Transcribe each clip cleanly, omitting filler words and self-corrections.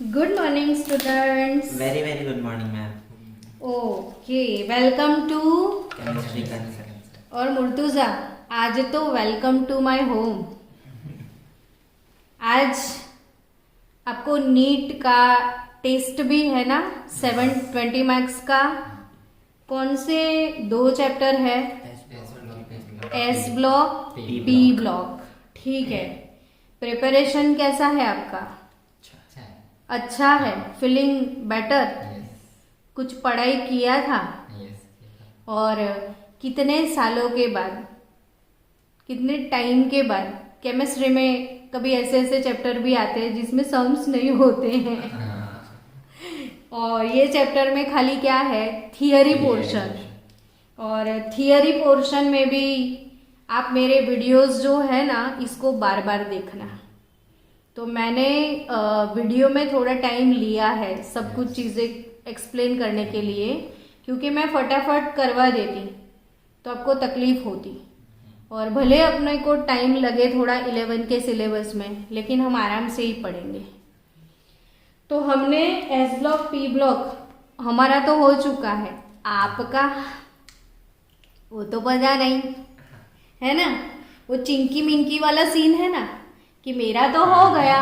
Good morning, students. Very very good morning, ma'am. Okay, welcome to Chemistry concept. और मुर्तुजा आज तो welcome to my home. आज आपको NEET का टेस्ट भी है ना, 720 मार्क्स का। कौन से दो चैप्टर है? S block, P block. ठीक है, प्रिपरेशन कैसा है आपका? अच्छा है, फीलिंग बेटर? कुछ पढ़ाई किया था? और कितने सालों के बाद, कितने टाइम के बाद? केमिस्ट्री में कभी ऐसे ऐसे चैप्टर भी आते हैं जिसमें सम्स नहीं होते हैं। और ये चैप्टर में खाली क्या है, थियरी पोर्शन। और थियरी पोर्शन में भी आप मेरे वीडियोस जो है ना, इसको बार बार देखना। तो मैंने वीडियो में थोड़ा टाइम लिया है सब कुछ चीज़ें एक्सप्लेन करने के लिए, क्योंकि मैं फटाफट करवा देती तो आपको तकलीफ होती। और भले अपने को टाइम लगे थोड़ा 11 के सिलेबस में, लेकिन हम आराम से ही पढ़ेंगे। तो हमने एस ब्लॉक पी ब्लॉक हमारा तो हो चुका है, आपका वो तो पता नहीं है ना। वो चिंकी मिंकी वाला सीन है ना कि मेरा तो हो गया,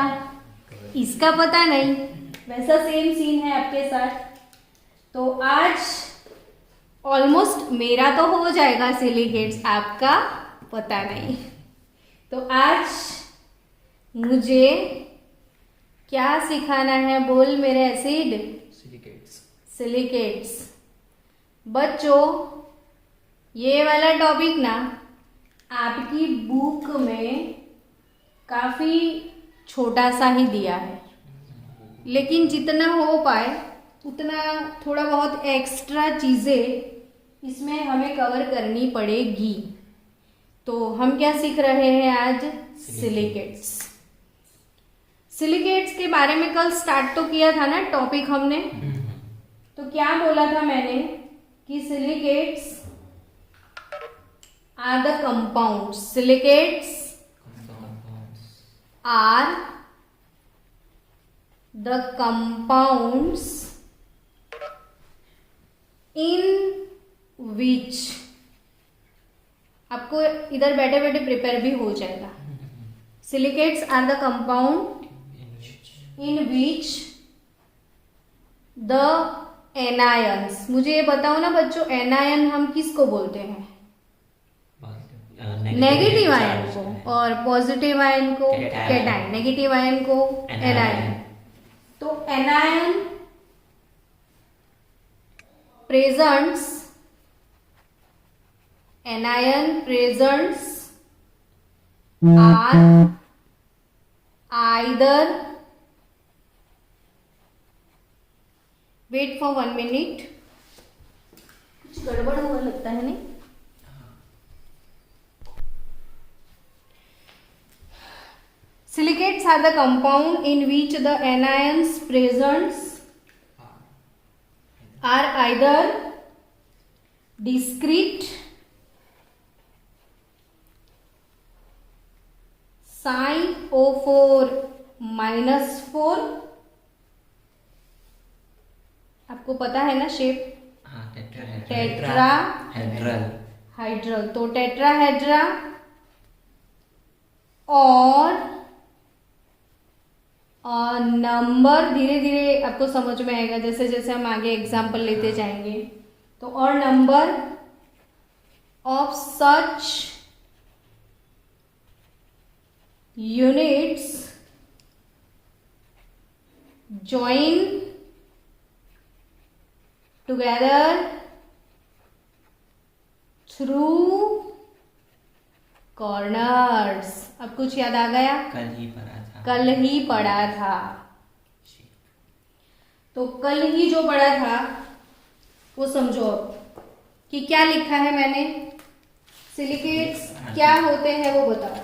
इसका पता नहीं, वैसा सेम सीन है आपके साथ। तो आज ऑलमोस्ट मेरा तो हो जाएगा सिलिकेट्स, आपका पता नहीं। तो आज मुझे क्या सिखाना है, बोल मेरे एसिड? सिलिकेट्स। बच्चों, ये वाला टॉपिक ना आपकी बुक में काफी छोटा सा ही दिया है, लेकिन जितना हो पाए उतना थोड़ा बहुत एक्स्ट्रा चीजें इसमें हमें कवर करनी पड़ेगी। तो हम क्या सीख रहे हैं आज? सिलिकेट्स। सिलिकेट्स के बारे में कल स्टार्ट तो किया था ना टॉपिक हमने। तो क्या बोला था मैंने कि silicates are the compounds. Silicates are the compounds in which, आपको इधर बैठे बैठे प्रिपेयर भी हो जाएगा। Silicates are the compound in which the anions. मुझे ये बताओ ना बच्चों, एनायन हम किसको बोलते हैं? नेगेटिव आयन को, और पॉजिटिव आयन को कैटायन, नेगेटिव आयन को एनायन। तो anion presents, anion presents are either, wait for 1 minute, कुछ गड़बड़ हुआ लगता है नहीं। Silicates are the compound in which the anions present are either discrete, SiO4 -4, आपको पता है ना शेप, टेट्राहेड्रल। तो टेट्राहेड्रा और नंबर धीरे धीरे आपको समझ में आएगा जैसे जैसे हम आगे एग्जाम्पल लेते जाएंगे। तो और number of such units join together through corners। अब कुछ याद आ गया? कल ही पढ़ा था। तो कल ही जो पढ़ा था वो समझो कि क्या लिखा है मैंने। सिलिकेट्स क्या होते हैं वो बताओ।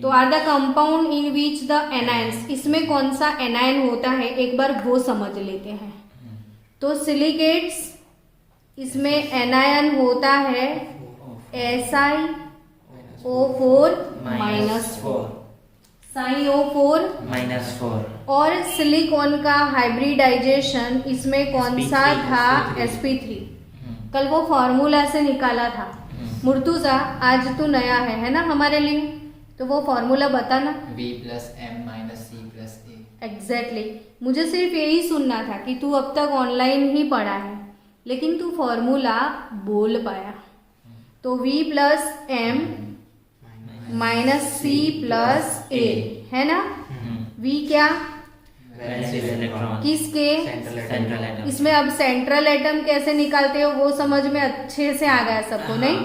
तो are the compound in which the anions, इसमें कौन सा एनायन होता है एक बार वो समझ लेते हैं। तो सिलिकेट्स इसमें एनायन होता है SiO4 -4। SiO4 -4 और सिलिकॉन का हाइब्रिडाइजेशन इसमें कौन सा था? sp3। कल वो फॉर्मूला से निकाला था। मुर्तुजा आज तू नया है ना हमारे लिए, तो वो फॉर्मूला बताना। V + M - C + A। Exactly मुझे सिर्फ यही सुनना था कि तू अब तक ऑनलाइन ही पढ़ा है, लेकिन तू फॉर्मूला बोल पाया। तो V + M - C + A है ना। V क्या? वैलेंस इलेक्ट्रॉन किसके? Central atom. इसमें अब सेंट्रल एटम कैसे निकालते हो वो समझ में अच्छे से आ गया सबको, नहीं?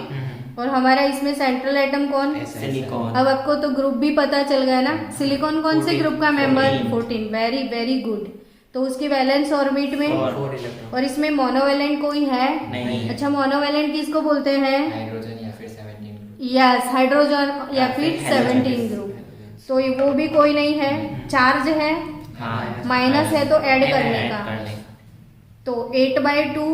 और हमारा इसमें सेंट्रल एटम कौन? सिलिकॉन। अब आपको तो ग्रुप भी पता चल गया ना। सिलिकॉन कौन से 14, ग्रुप का मेंबर? 14। 14। Very very good. तो उसकी वैलेंस ऑर्बिट में 4 इलेक्ट्रॉन। और इसमें मोनोवेलेंट कोई है? नहीं। अच्छा, मोनोवेलेंट किसको बोलते हैं? हाइड्रोजन या फिर 17 ग्रुप। यस, हाइड्रोजन या फिर हाइड्रोजन। 17 ग्रुप। तो ये वो भी कोई नहीं है। चार्ज है, हाँ माइनस है तो ऐड करने का। करने तो 8/2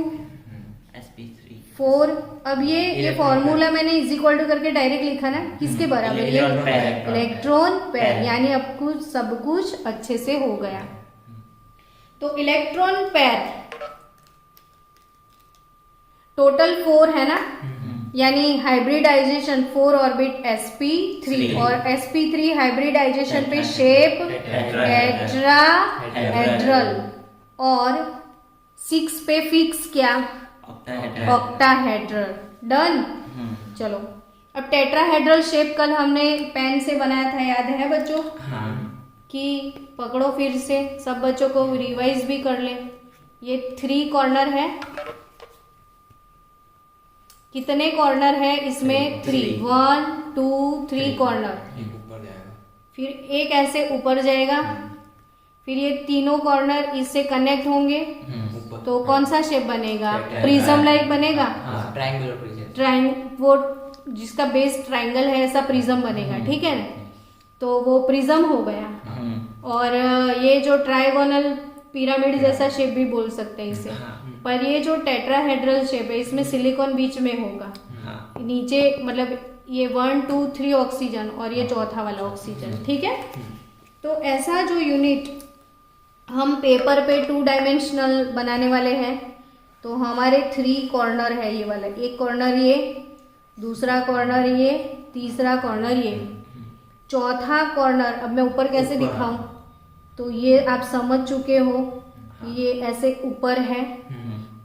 sp3 4। अब ये फॉर्मूला मैंने इज इक्वल टू करके डायरेक्ट लिखा ना, किसके बराबर? ये electron pair. Electron pair, pair. यानी अब कुछ सब कुछ अच्छे से हो गया। तो इलेक्ट्रॉन पेयर टोटल 4 है ना, यानी हाइब्रिडाइजेशन 4 ऑर्बिट sp3 और sp3 हाइब्रिडाइजेशन पे शेप टेट्राहेड्रल और 6 पे फिक्स क्या? ऑक्टाहेड्रल। डन। चलो, अब टेट्राहेड्रल शेप कल हमने पेन से बनाया था, याद है बच्चों? हाँ कि पकड़ो फिर से, सब बच्चों को रिवाइज भी कर ले। ये 3 कॉर्नर है। कितने कॉर्नर है इसमें? 3। 1 2 3 कॉर्नर। एक ऊपर जाएगा, फिर एक ऐसे ऊपर जाएगा, फिर ये तीनों कॉर्नर इससे कनेक्ट होंगे, ऊपर तो कौन सा शेप बनेगा? Rectangle। प्रिज्म लाइक बनेगा। Triangular prism. वो जिसका बेस ट्रायंगल है ऐसा प्रिज्म बनेगा, ठीक है ना? तो वो प्रिज्म हो गया। और ये जो ट्रायगोनल पिरामिड जैसा शेप भी बोल सकते हैं इसे। पर ये जो टेट्राहेड्रल शेप है इसमें सिलिकॉन बीच में होगा। नीचे मतलब ये 1 2 3 ऑक्सीजन और ये चौथा वाला ऑक्सीजन, ठीक है? तो ऐसा जो यूनिट हम पेपर पे 2 डायमेंशनल बनाने वाले हैं, तो हमारे 3 कॉर्नर है। ये वाला एक कॉर्नर, ये दूसरा कॉर्नर, ये तीसरा कॉर्नर, ये चौथा कॉर्नर। अब मैं ऊपर कैसे दिखाऊं? तो ये आप समझ चुके हो, ये ऐसे ऊपर है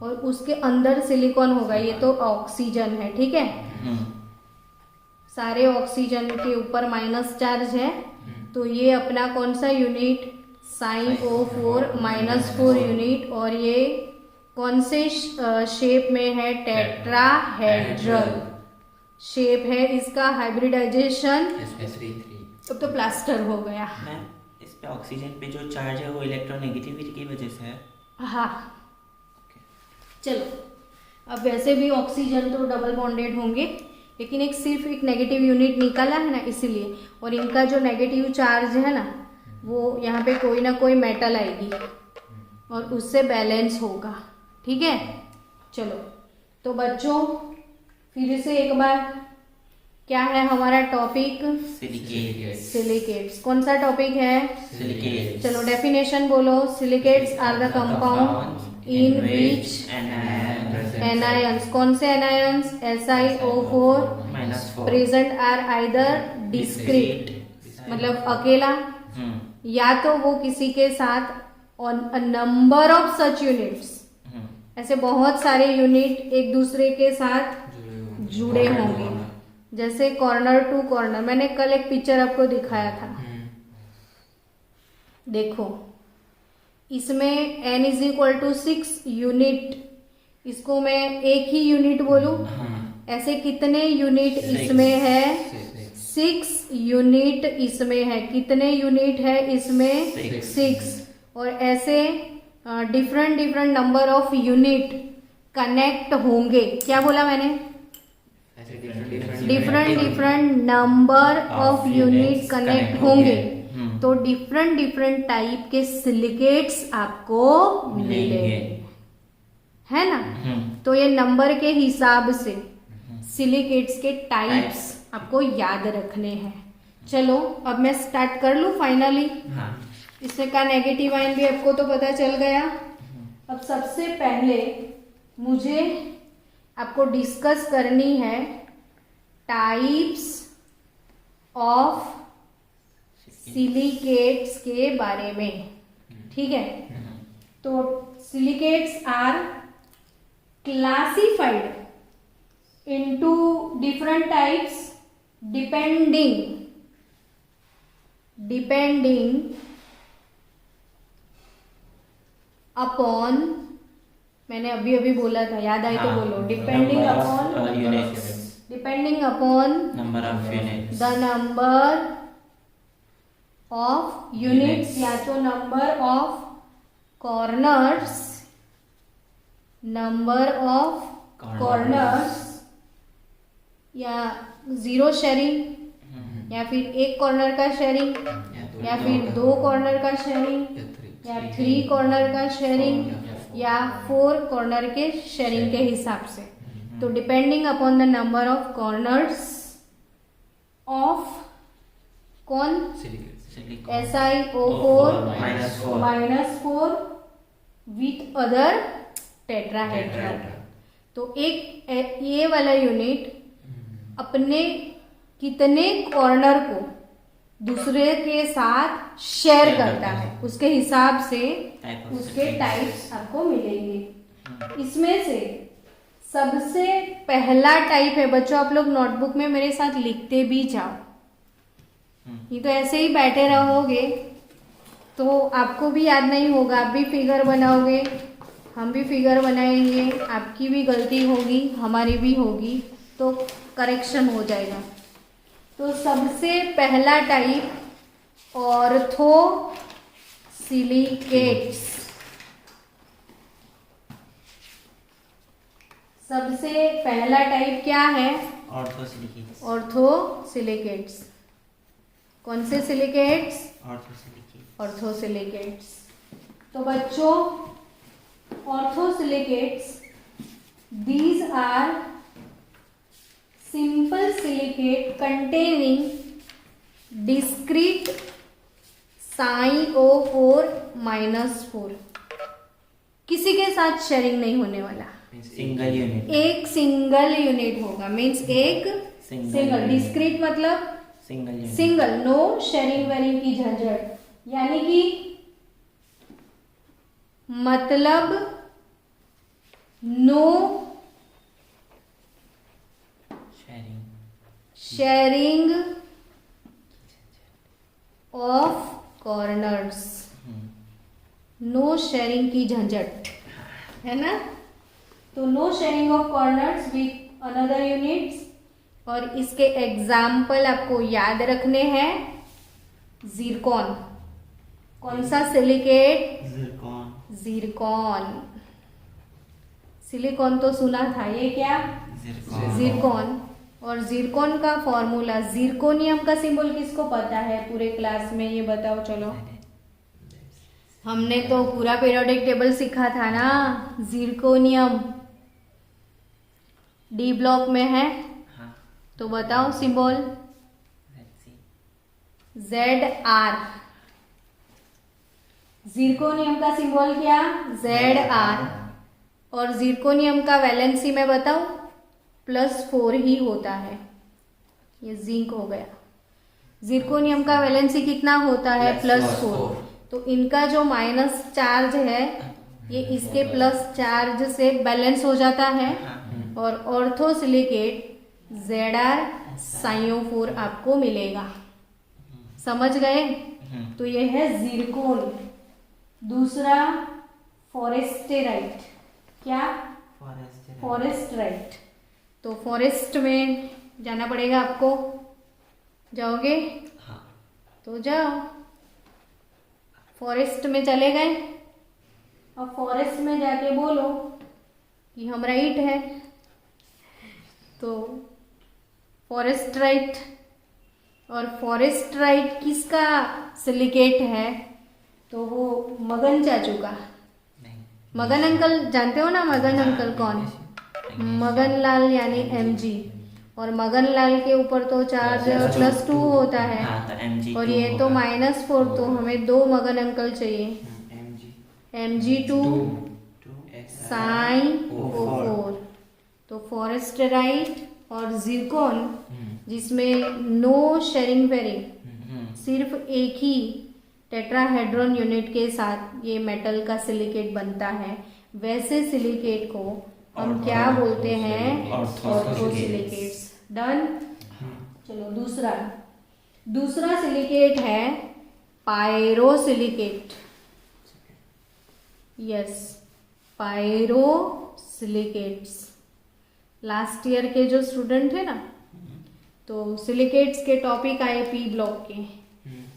और उसके अंदर सिलिकॉन होगा। ये तो ऑक्सीजन है, ठीक है? सारे ऑक्सीजन के ऊपर माइनस चार्ज है, तो ये अपना कौन सा यूनिट? SiO4 -4 unit. और ये कौन से शेप में है? टेट्राहेड्रल शेप है इसका। Hybridisation sp3। अब तो प्लास्टर हो गया। मैम, इस पे ऑक्सीजन पे जो चार्ज है वो इलेक्ट्रोनेगेटिविटी की वजह से है। हाँ, चलो, अब वैसे भी ऑक्सीजन तो डबल बॉन्डेड होंगे, लेकिन एक सिर्फ एक नेगेटिव यूनिट निकाला है ना, इसलिए। और इनका जो नेगेटिव चार्ज है ना, वो यहाँ पे कोई ना कोई मेटल आएगी और उससे बैलेंस होगा, ठीक है? चलो, तो बच्चों फिर से एक बार, क्या है हमारा टॉपिक? सिलिकेट्स। कौन सा टॉपिक है? सिलिकेट्स। चलो डेफिनेशन बोलो। Silicates are the compound in which anions, कौन से anions? SiO4 -4 present are either discrete, मतलब अकेला, या तो वो किसी के साथ on a number of such units, ऐसे बहुत सारे यूनिट एक दूसरे के साथ जुड़े होंगे। जैसे कॉर्नर टू कॉर्नर, मैंने कल एक पिक्चर आपको दिखाया था, देखो इसमें n = 6 यूनिट, इसको मैं एक ही यूनिट बोलूं, ऐसे कितने यूनिट इसमें है? 6 यूनिट इसमें है। कितने यूनिट है इसमें? 6। और ऐसे different number of unit connect होंगे। क्या बोला मैंने? Different number of unit connect होंगे, तो डिफरेंट टाइप के सिलिकेट्स आपको मिलेंगे, है ना? तो ये नंबर के हिसाब से सिलिकेट्स के टाइप्स आपको याद रखने हैं। चलो अब मैं स्टार्ट कर लूँ फाइनली। हाँ। इसमें का नेगेटिव आयन भी आपको तो पता चल गया। अब सबसे पहले मुझे आपको डिस्कस करनी है टाइप्स ऑफ सिलिकेट्स के बारे में, ठीक है। तो silicates are classified into different types depending upon, मैंने अभी अभी बोला था, याद आए तो बोलो। Depending upon number of units, the number of units या तो number of corners, number of corners या जीरो शेयरिंग या फिर एक कॉर्नर का शेयरिंग या फिर दो कॉर्नर का शेयरिंग या 3 कॉर्नर का शेयरिंग या 4 कॉर्नर के शेयरिंग के हिसाब से। तो depending upon the number of corners of कौन SiO4 -4 विथ अदर टेट्राहेड्रल। तो एक ये वाला यूनिट अपने कितने कॉर्नर को दूसरे के साथ शेयर करता है उसके हिसाब से उसके टाइप्स आपको मिलेंगे। इसमें से सबसे पहला टाइप है बच्चों, आप लोग नोटबुक में मेरे साथ लिखते भी जाओ, ये तो ऐसे ही बैठे रहोगे तो आपको भी याद नहीं होगा। आप भी फिगर बनाओगे, हम भी फिगर बनाएंगे, आपकी भी गलती होगी हमारी भी होगी, तो करेक्शन हो जाएगा। तो सबसे पहला टाइप ऑर्थो सिलिकेट्स। सबसे पहला टाइप क्या है? ऑर्थोसिलिकेट्स। ऑर्थोसिलिकेट्स। कौन से सिलिकेट्स? ऑर्थोसिलिकेट्स। ऑर्थोसिलिकेट्स। तो बच्चों ऑर्थोसिलिकेट्स these are simple silicate containing discrete SiO4 -4। किसी के साथ शेयरिंग नहीं होने वाला, सिंगल यूनिट, एक सिंगल यूनिट होगा। मीन्स एक सिंगल, डिस्क्रीट मतलब सिंगल, नो शेयरिंग वेरिंग की झंझट, यानी कि मतलब no sharing of corners, no sharing की झंझट, है ना। तो no sharing of corners with another units. और इसके एग्जाम्पल आपको याद रखने हैं। ज़िरकॉन, कौन सा सिलिकेट? ज़िरकॉन। सिलिकॉन तो सुना था, ये क्या? ज़िरकॉन। और ज़िरकॉन का फॉर्मूला, ज़िरकोनियम का सिंबल किसको पता है पूरे क्लास में, ये बताओ। चलो, हमने तो पूरा पीरियोडिक टेबल सीखा था ना। ज़िरकोनियम डी ब्लॉक में है, तो बताओ सिंबल। ZR। ज़िरकोनियम का सिंबल क्या? ZR। और ज़िरकोनियम का वैलेंसी में बताओ +4 ही होता है। ये जिंक हो गया। ज़िरकोनियम का वैलेंसी कितना होता है? +4। तो इनका जो माइनस चार्ज है ये इसके प्लस चार्ज से बैलेंस हो जाता है। और ऑर्थोसिलिकेट ZR SiO4 आपको मिलेगा। समझ गए? तो ये है ज़िरकोन। दूसरा फॉरेस्टेराइट। क्या? फॉरेस्टेराइट। तो फॉरेस्ट में जाना पड़ेगा आपको, जाओगे? हाँ। तो जाओ, फॉरेस्ट में चले गए। और फॉरेस्ट में जाके बोलो कि हम राइट है, तो फॉरेस्टराइट। और फॉरेस्टराइट किसका सिलिकेट है? तो वो मगन चाचू का। मगन अंकल जानते हो ना? मगन अंकल कौन? मगन लाल यानी MG। और मगनलाल के ऊपर तो चार्ज +2 होता है, हाँ तो mg और ये तो -4, तो हमें 2 मगन अंकल चाहिए। mg2 SiO4, तो फॉरेस्टराइट और जिरकॉन जिसमें नो शेरिंग पेयरिंग, सिर्फ एक ही टेट्राहेड्रॉन यूनिट के साथ ये मेटल का सिलिकेट बनता है, वैसे सिलिकेट को हम क्या बोलते हैं? ऑर्थोसिलिकेट्स। डन। चलो दूसरा सिलिकेट है पायरोसिलिकेट। यस, पायरोसिलिकेट्स। लास्ट ईयर के जो स्टूडेंट थे ना, तो सिलिकेट्स के टॉपिक आए पी ब्लॉक के,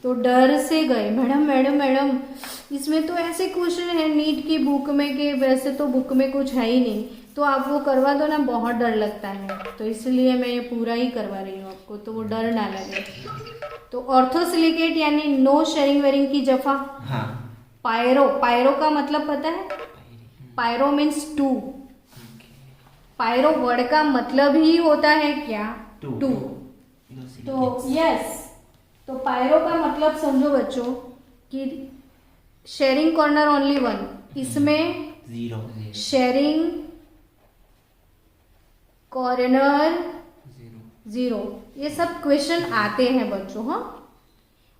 तो डर से गए, मैडम इसमें तो ऐसे क्वेश्चन है नीट की बुक में कि वैसे तो बुक में कुछ है ही नहीं, तो आप वो करवा दो ना, बहुत डर लगता है, तो इसलिए मैं ये पूरा ही करवा रही हूँ आपको, तो वो डर ना लगे। तो ऑर्थोसिलिकेट यानी नो शेरिंग वेरिंग की जफा। हाँ। पायरो का मतलब पता है? Pyro means 2। पायरो वर्ड का मतलब ही होता है क्या? 2। तो यस, तो पायरो का मतलब समझो बच्चों कि शेयरिंग कॉर्नर ओनली 1, इसमें 0 शेयरिंग कॉर्नर 0, ये सब क्वेश्चन आते हैं बच्चों। हाँ,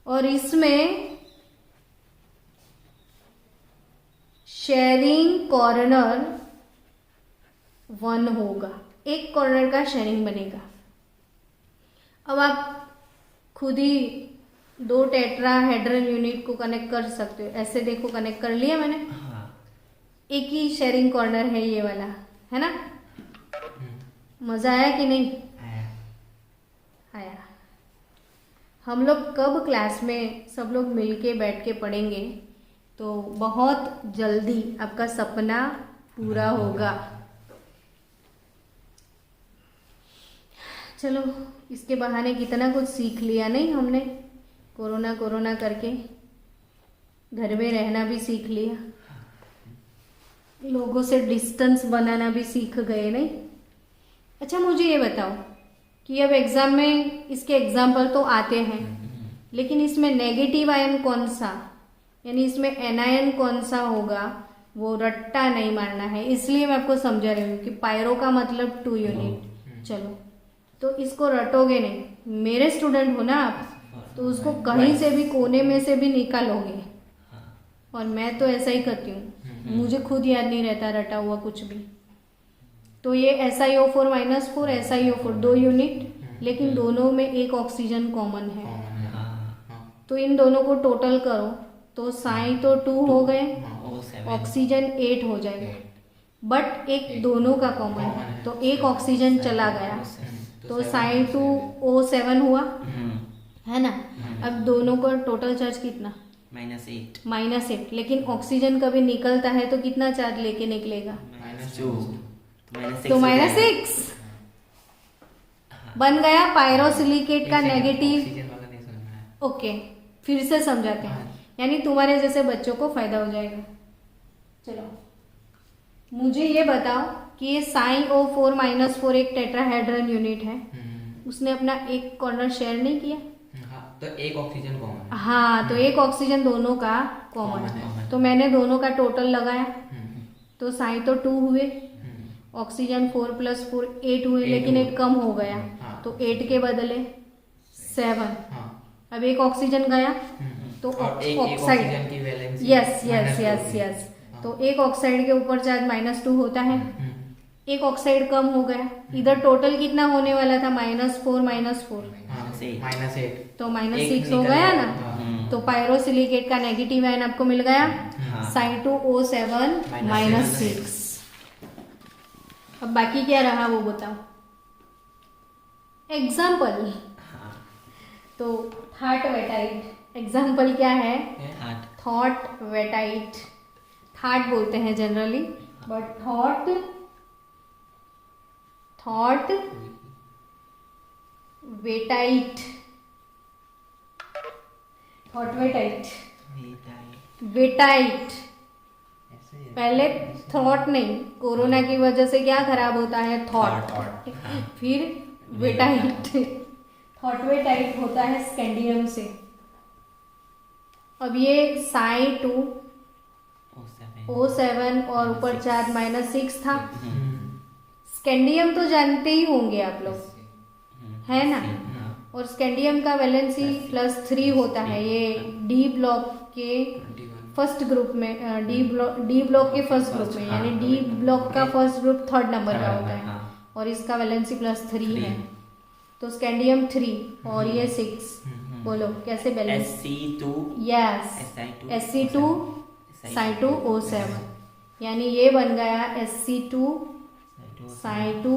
और इसमें शेयरिंग कॉर्नर 1 होगा, एक कॉर्नर का शेयरिंग बनेगा। अब आप खुद ही 2 टेट्राहेड्रल यूनिट को कनेक्ट कर सकते हो, ऐसे देखो, कनेक्ट कर लिया मैंने। हाँ। एक ही शेयरिंग कॉर्नर है ये वाला, है ना? मजा आया कि नहीं आया? हम लोग कब क्लास में सब लोग मिलके बैठ के पढ़ेंगे तो बहुत जल्दी आपका सपना पूरा होगा। चलो, इसके बहाने कितना कुछ सीख लिया नहीं हमने, कोरोना करके घर में रहना भी सीख लिया, लोगों से डिस्टेंस बनाना भी सीख गए नहीं। अच्छा, मुझे ये बताओ कि अब एग्जाम में इसके एग्जाम्पल तो आते हैं, लेकिन इसमें नेगेटिव आयन कौन सा, यानी इसमें एनायन कौन सा होगा, वो रट्टा नहीं मारना है, इसलिए मैं आपको समझा रही हूँ कि पायरो का मतलब 2 यूनिट। चलो, तो इसको रटोगे नहीं, मेरे स्टूडेंट हो ना आप, तो उसको कहीं से भी कोने में से भी निकालोगे, और मैं तो ऐसा ही करती हूँ, मुझे खुद याद नहीं रहता रटा हुआ कुछ भी। तो ये SiO4 -4 SiO4 2 यूनिट, लेकिन दोनों में एक ऑक्सीजन कॉमन है, तो इन दोनों को टोटल करो तो साई तो 2 हो गए, ऑक्सीजन 8 हो जाएगा, बट एक दोनों का कॉमन है, तो एक ऑक्सीजन चला गया, तो साई 2 O7 हुआ, है ना? अब दोनों का टोटल चार्ज कितना? -8, लेकिन ऑक्सीजन कभी निकलता है तो कितना चार्ज लेके निकलेगा? -2, तो -6 बन गया पायरोसिलिकेट का नेगेटिव। ओके, फिर से समझाते हैं, यानी तुम्हारे जैसे बच्चों को फायदा हो जाएगा। चलो, मुझे ये बताओ कि ये SiO4 -4 एक टेट्राहेड्रल यूनिट है, उसने अपना एक कॉर्नर शेयर नहीं किया, तो एक ऑक्सीजन कॉमन है। हाँ, तो एक ऑक्सीजन दोनों का कॉमन है, तो मैंने दोनों का टोटल लगाया, तो साई तो 2 हुए, ऑक्सीजन 4 + 4 8 हुए, लेकिन एक कम हो गया, तो 8 के बदले 7। अब एक ऑक्सीजन गया, तो ऑक्साइड, यस, तो एक ऑक्साइड के ऊपर चार्ज -2 होता है, एक ऑक्साइड कम हो गया, इधर टोटल कितना होने वाला था? -4 -4, -8, तो -6 हो गया ना। तो पायरोसिलिकेट का नेगेटिव आयन आपको मिल गया, Si2O7 -6। अब बाकी क्या रहा वो बताओ, एग्जाम्पल। तो थॉट वेटाइट एग्जाम्पल क्या है? थॉट वेटाइट, थॉट बोलते हैं जनरली, बट थॉट वेटाइट, थॉट वेटाइट, पहले थॉट नहीं, कोरोना की वजह से क्या खराब होता है? थॉट, फिर वेटाइट, थॉटवेटाइट होता है स्कैंडियम से। अब ये Psi2 O7 और ऊपर चार्ज -6 था। स्कैंडियम तो जानते ही होंगे आप लोग, है ना। और स्कैंडियम का वैलेंसी +3 होता है। ये डी ब्लॉक के फर्स्ट ग्रुप में, डी ब्लॉक के फर्स्ट ग्रुप में, यानी डी ब्लॉक का फर्स्ट ग्रुप 3rd नंबर का होता है और इसका वैलेंसी +3 है। तो स्कैंडियम 3 और ये 6, बोलो कैसे balance? Sc2 yes, Sc2 Psi2 O7, यानी ये बन गया Sc2 Psi2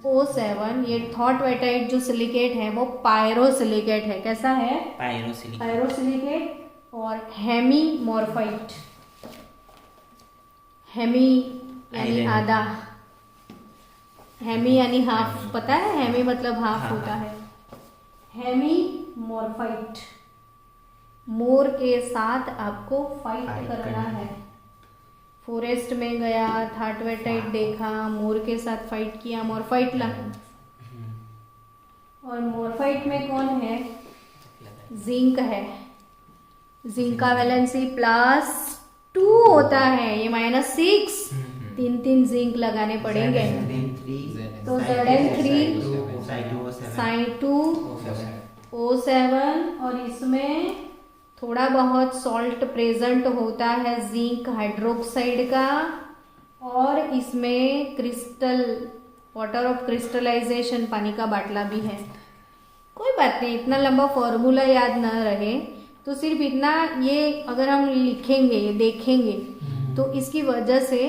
O7। ये थॉटवेटाइट जो सिलिकेट है वो पायरोसिलिकेट है। कैसा है? पायरोसिलिकेट और हेमीमॉर्फाइट। हेमी यानी आधा, हेमी यानी हाफ, पता है? हेमी मतलब हाफ होता है। हेमीमॉर्फाइट, मोर के साथ आपको फाइट करना है। फॉरेस्ट में गया, थॉटवेटाइट देखा, मोर के साथ फाइट किया, मॉर्फाइट ला। और मॉर्फाइट में कौन है? जिंक है। जिंक का वैलेंसी +2 होता है, ये -6, 3 जिंक लगाने पड़ेंगे। तो Zn3 Psi2 O7 और इसमें थोड़ा बहुत सॉल्ट प्रेजेंट होता है जिंक हाइड्रोक्साइड का, और इसमें क्रिस्टल वाटर ऑफ क्रिस्टलाइजेशन पानी का बाटला भी है। कोई बात नहीं, इतना लंबा फॉर्मूला याद न रहे तो सिर्फ इतना, ये अगर हम लिखेंगे, ये देखेंगे तो इसकी वजह से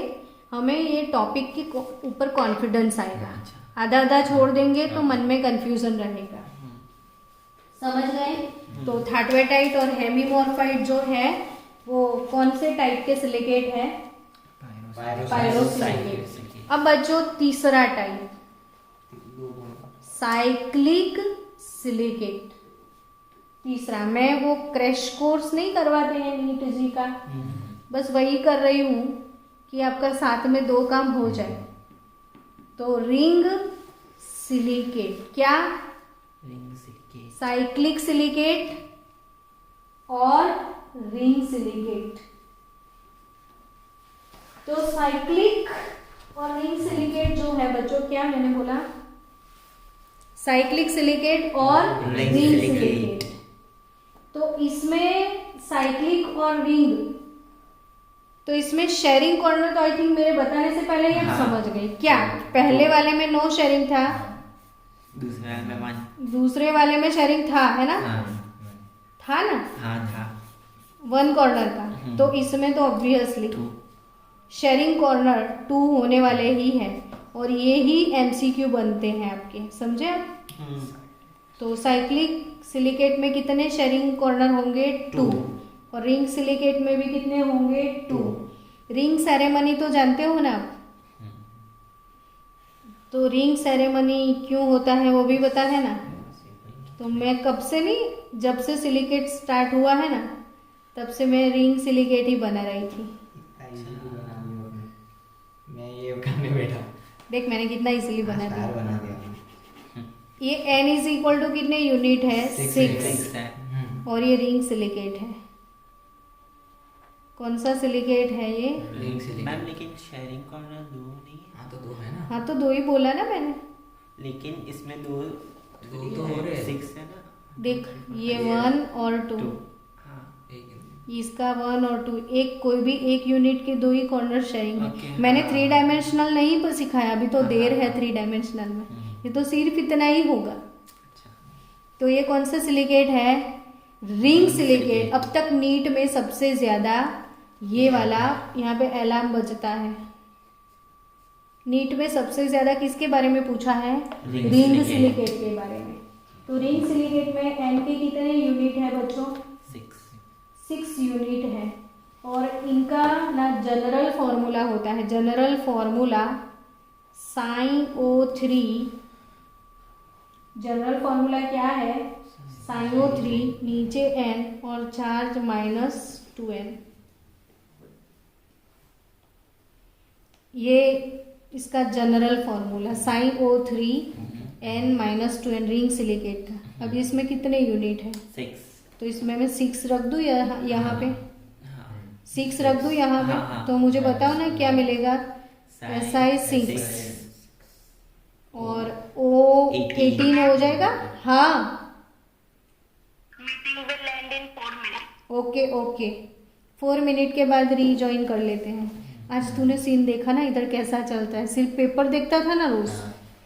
हमें ये टॉपिक के ऊपर कॉन्फिडेंस आएगा। आधा आधा छोड़ देंगे तो मन में कंफ्यूजन रहेगा। समझ गए? तो थॉटवेटाइट और हेमीमॉर्फाइट जो है वो कौन से टाइप के सिलिकेट है? पायरोसिलिकेट। अब बच्चों तीसरा टाइप, साइक्लिक सिलिकेट। तीसरा, मैं वो क्रैश कोर्स नहीं करवाते हैं नीट जी का, बस वही कर रही हूँ कि आपका साथ में 2 काम हो जाए। तो रिंग सिलिकेट, क्या? साइक्लिक सिलिकेट और रिंग सिलिकेट। तो साइक्लिक और रिंग सिलिकेट जो है बच्चों, क्या मैंने बोला? साइक्लिक सिलिकेट और रिंग सिलिकेट। तो इसमें साइक्लिक और रिंग, तो इसमें शेयरिंग कॉर्नर तो आई थिंक मेरे बताने से पहले ही आप समझ गए। क्या पहले वाले में नो शेयरिंग था? दूसरे वाले में शेयरिंग था, है ना? था ना? था 1 कॉर्नर का। तो इसमें तो ऑब्वियसली शेयरिंग कॉर्नर 2 होने वाले ही हैं, और ये ही MCQ बनते हैं आपके, समझे आप? तो साइक्लिक सिलिकेट में कितने शेयरिंग कॉर्नर होंगे? 2। और रिंग सिलिकेट में भी कितने होंगे? 2। रिंग सेरेमनी तो जानते हो ना आप? तो रिंग सेरेमनी क्यों होता है वो भी पता है ना? तो मैं कब से नहीं, जब से सिलिकेट स्टार्ट हुआ है ना, तब से मैं रिंग सिलिकेट ही बना रही थी। मैं ये करने बैठा, देख मैंने कितना इजीली बना स्टार दिया। बना दिया। ये n = कितने यूनिट है? 6। और ये रिंग सिलिकेट है। कौन सा सिलिकेट है ये? Ring silicate. मैम लेकिन शेयरिंग कॉर्नर 2 नहीं है? हाँ तो 2 है ना। हाँ तो 2 ही बोला ना मैंने। लेकिन इसमें 2 तो हो रहे हैं। 6 है ना। देख ये 1 और 2, इसका 1 और 2, एक कोई भी एक यूनिट के 2 ही कॉर्नर शेयरिंग है। मैंने 3 डायमेंशनल नहीं पर सिखाया, अभी तो देर है 3 डायमेंशनल में, ये तो सिर्फ इतना ही होगा। तो ये कौन सा सिलिकेट है? Ring silicate. अब तक नीट में सबसे ज्यादा ये वाला यहाँ पे अलार्म बजता है। नीट में सबसे ज्यादा किसके बारे में पूछा है? रिंग सिलिकेट के बारे में। तो रिंग सिलिकेट में n के कितने यूनिट है बच्चों? 6 यूनिट है। और इनका ना जनरल फॉर्मूला होता है, general formula SiO3। General formula क्या है? SiO3 नीचे n और चार्ज -2n। ये इसका general formula SiO3 N-2N ring silicate का। अब इसमें कितने यूनिट है? 6। तो इसमें मैं 6 रख दूँ यहाँ पे? हाँ 6 रख दूँ यहाँ पे? हाँ, हाँ। तो मुझे बताओ ना क्या मिलेगा? SI 6 और O 18 हो जाएगा। हाँ ओके ओके 4 मिनट के बाद रीजॉइन कर लेते हैं। आज तूने सीन देखा ना इधर कैसा चलता है? सिर्फ पेपर देखता था ना रोज।